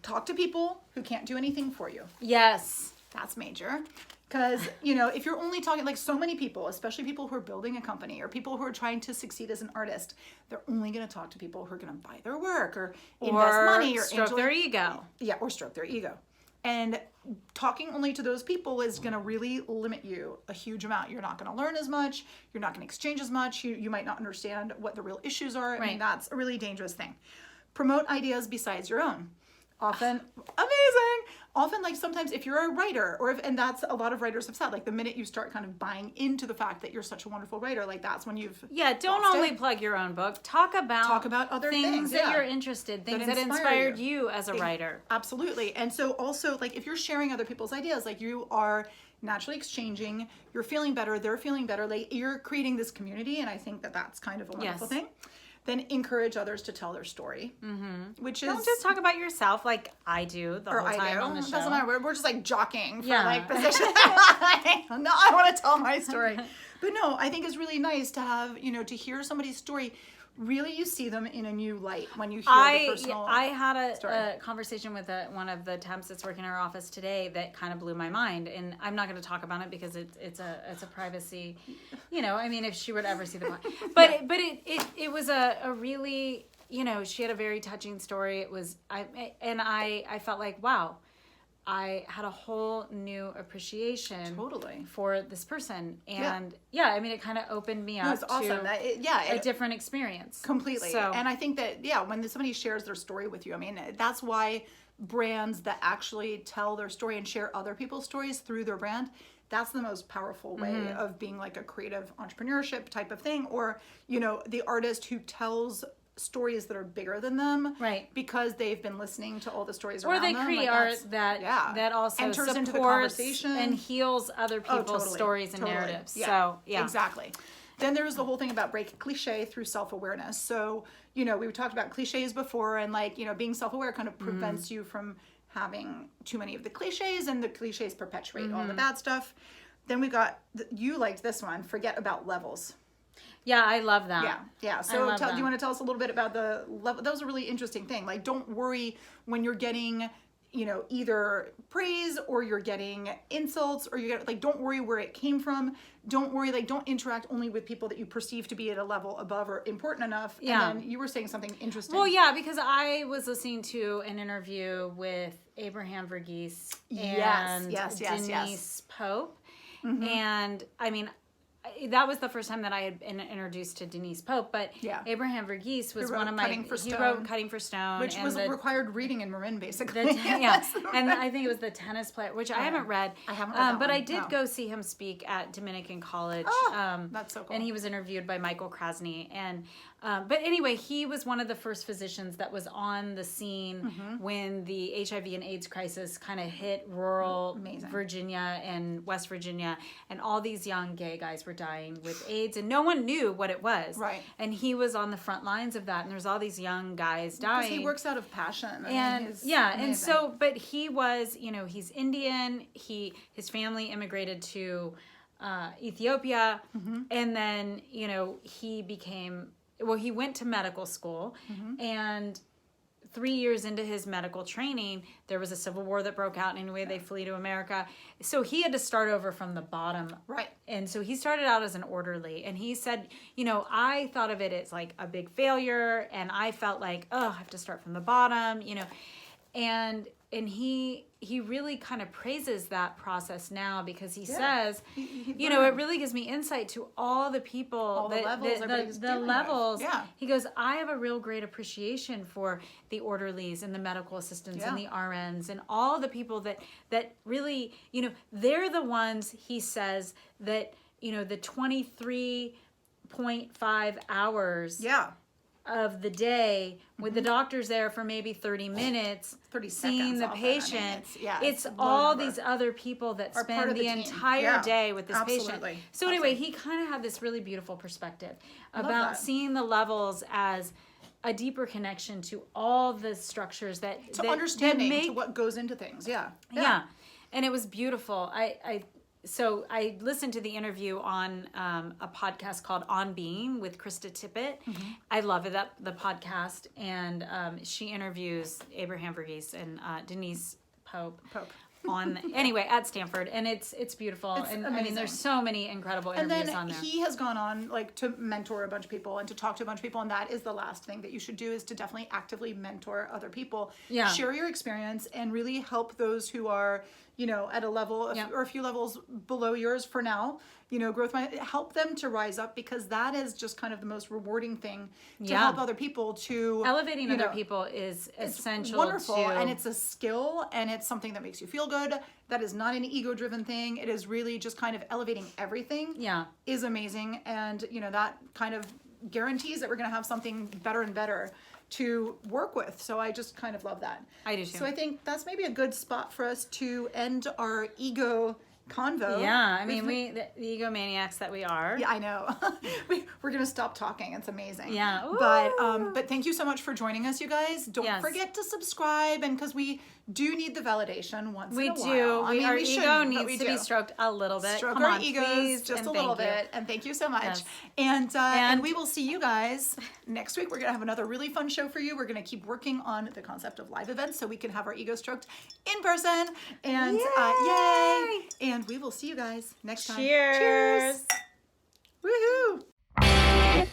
Speaker 1: talk to people who can't do anything for you.
Speaker 2: Yes.
Speaker 1: That's major. Because, you know, if you're only talking, like so many people, especially people who are building a company or people who are trying to succeed as an artist, they're only going to talk to people who are going to buy their work or invest money or
Speaker 2: stroke their ego.
Speaker 1: Yeah, or stroke their ego. And talking only to those people is going to really limit you a huge amount. You're not going to learn as much. You're not going to exchange as much. You might not understand what the real issues are. I mean, that's a really dangerous thing. Promote ideas besides your own. Often, amazing. Often, like sometimes if you're a writer and that's a lot of writers have said, like the minute you start kind of buying into the fact that you're such a wonderful writer, like that's when you've
Speaker 2: don't only plug your own book. Talk about
Speaker 1: other
Speaker 2: things that you're interested, things that inspired you as a writer.
Speaker 1: Absolutely. And so also like if you're sharing other people's ideas, like you are naturally exchanging, you're feeling better, they're feeling better, like you're creating this community, and I think that that's kind of a wonderful thing. Then encourage others to tell their story, which is...
Speaker 2: Don't just talk about yourself like I do the whole time on the show.
Speaker 1: Doesn't matter. We're just like jockeying for like position. No, I want to tell my story. But no, I think it's really nice to have, you know, to hear somebody's story. Really, you see them in a new light when you hear the personal
Speaker 2: I had a conversation with one of the temps that's working in our office today that kind of blew my mind, and I'm not going to talk about it because it's a privacy, you know. I mean, if she were to ever see the podcast, but it was a really, you know, she had a very touching story. It was I felt like, wow, I had a whole new appreciation for this person. And I mean, it kind of opened me up to a different experience.
Speaker 1: Completely. So, and I think that, when somebody shares their story with you, I mean, that's why brands that actually tell their story and share other people's stories through their brand, that's the most powerful way of being like a creative entrepreneurship type of thing. Or, you know, the artist who tells stories that are bigger than them, because they've been listening to all the stories around them.
Speaker 2: Or they create art that also
Speaker 1: enters
Speaker 2: supports
Speaker 1: into the conversation
Speaker 2: and heals other people's stories and narratives. So
Speaker 1: exactly. Then there was the whole thing about break cliche through self-awareness. So, you know, we talked about cliches before, and like, you know, being self-aware kind of prevents you from having too many of the cliches, and the cliches perpetuate all the bad stuff. Then we got, you liked this one, forget about levels.
Speaker 2: Yeah, I love that.
Speaker 1: Yeah. So do you want to tell us a little bit about the level? That was a really interesting thing. Like, don't worry when you're getting, you know, either praise or you're getting insults, or you get, like, don't worry where it came from. Don't worry, like, don't interact only with people that you perceive to be at a level above or important enough. Yeah. And then you were saying something interesting.
Speaker 2: Well, yeah, because I was listening to an interview with Abraham Verghese and Denise Pope. And I mean, that was the first time that I had been introduced to Denise Pope, but Abraham Verghese was one of my... He wrote Cutting for Stone.
Speaker 1: Which was required reading in Marin, basically.
Speaker 2: And I think it was The Tennis Player, which I haven't read.
Speaker 1: I haven't read that
Speaker 2: but
Speaker 1: one,
Speaker 2: I did go see him speak at Dominican College.
Speaker 1: That's so cool.
Speaker 2: And he was interviewed by Michael Krasny. And but anyway, he was one of the first physicians that was on the scene when the HIV and AIDS crisis kind of hit rural Virginia and West Virginia, and all these young gay guys were dying with AIDS, and no one knew what it was.
Speaker 1: Right.
Speaker 2: And he was on the front lines of that, and there's all these young guys dying.
Speaker 1: Because he works out of passion.
Speaker 2: And so, but he was, you know, he's Indian. His family immigrated to Ethiopia, and then, you know, he went to medical school, and 3 years into his medical training, there was a civil war that broke out. Anyway, they flee to America. So he had to start over from the bottom. Right. And so he started out as an orderly. And he said, you know, I thought of it as like a big failure. And I felt like, oh, I have to start from the bottom, you know. And he really kind of praises that process now, because he says, you know, it really gives me insight to all the people, all the levels. Yeah. He goes, I have a real great appreciation for the orderlies and the medical assistants and the RNs and all the people that really, you know, they're the ones, he says, that, you know, the 23.5 hours of the day with the doctors there for maybe 30 minutes,
Speaker 1: 30
Speaker 2: seeing the patient.
Speaker 1: It's
Speaker 2: all these other people that spend the entire day with this patient. So anyway, he kind of had this really beautiful perspective about seeing the levels as a deeper connection to all the structures that
Speaker 1: understanding to what goes into things. Yeah.
Speaker 2: And it was beautiful. So I listened to the interview on a podcast called On Being with Krista Tippett. I love it, the podcast. And she interviews Abraham Verghese and Denise Pope. anyway, at Stanford, and it's beautiful.
Speaker 1: It's
Speaker 2: and I
Speaker 1: amazing.
Speaker 2: mean, there's so many incredible interviews on there.
Speaker 1: He has gone on like to mentor a bunch of people and to talk to a bunch of people, and that is the last thing that you should do, is to definitely actively mentor other people.
Speaker 2: Yeah.
Speaker 1: Share your experience and really help those who are, you know, at a level or a few levels below yours for now, you know, growth mind, help them to rise up, because that is just kind of the most rewarding thing to help other people to
Speaker 2: elevating other people is essential.
Speaker 1: Wonderful, and it's a skill, and it's something that makes you feel good. That is not an ego-driven thing. It is really just kind of elevating everything.
Speaker 2: Yeah,
Speaker 1: is amazing, and you know that kind of guarantees that we're going to have something better and better to work with. So I just kind of love that.
Speaker 2: I do too.
Speaker 1: So I think that's maybe a good spot for us to end our ego convo.
Speaker 2: Yeah, I mean, the egomaniacs that we are.
Speaker 1: Yeah, I know. We're gonna stop talking. It's amazing.
Speaker 2: Yeah. Ooh.
Speaker 1: But thank you so much for joining us, you guys. Don't forget to subscribe, and because we do need the validation once in a while.
Speaker 2: Our ego needs to be stroked a little bit.
Speaker 1: Stroke
Speaker 2: Come
Speaker 1: our
Speaker 2: on,
Speaker 1: egos
Speaker 2: please,
Speaker 1: just a little bit, and thank you so much.
Speaker 2: Yes.
Speaker 1: And we will see you guys next week. We're gonna have another really fun show for you. We're gonna keep working on the concept of live events so we can have our ego stroked in person. And yay! And we will see you guys next time.
Speaker 2: Cheers.
Speaker 1: Woohoo!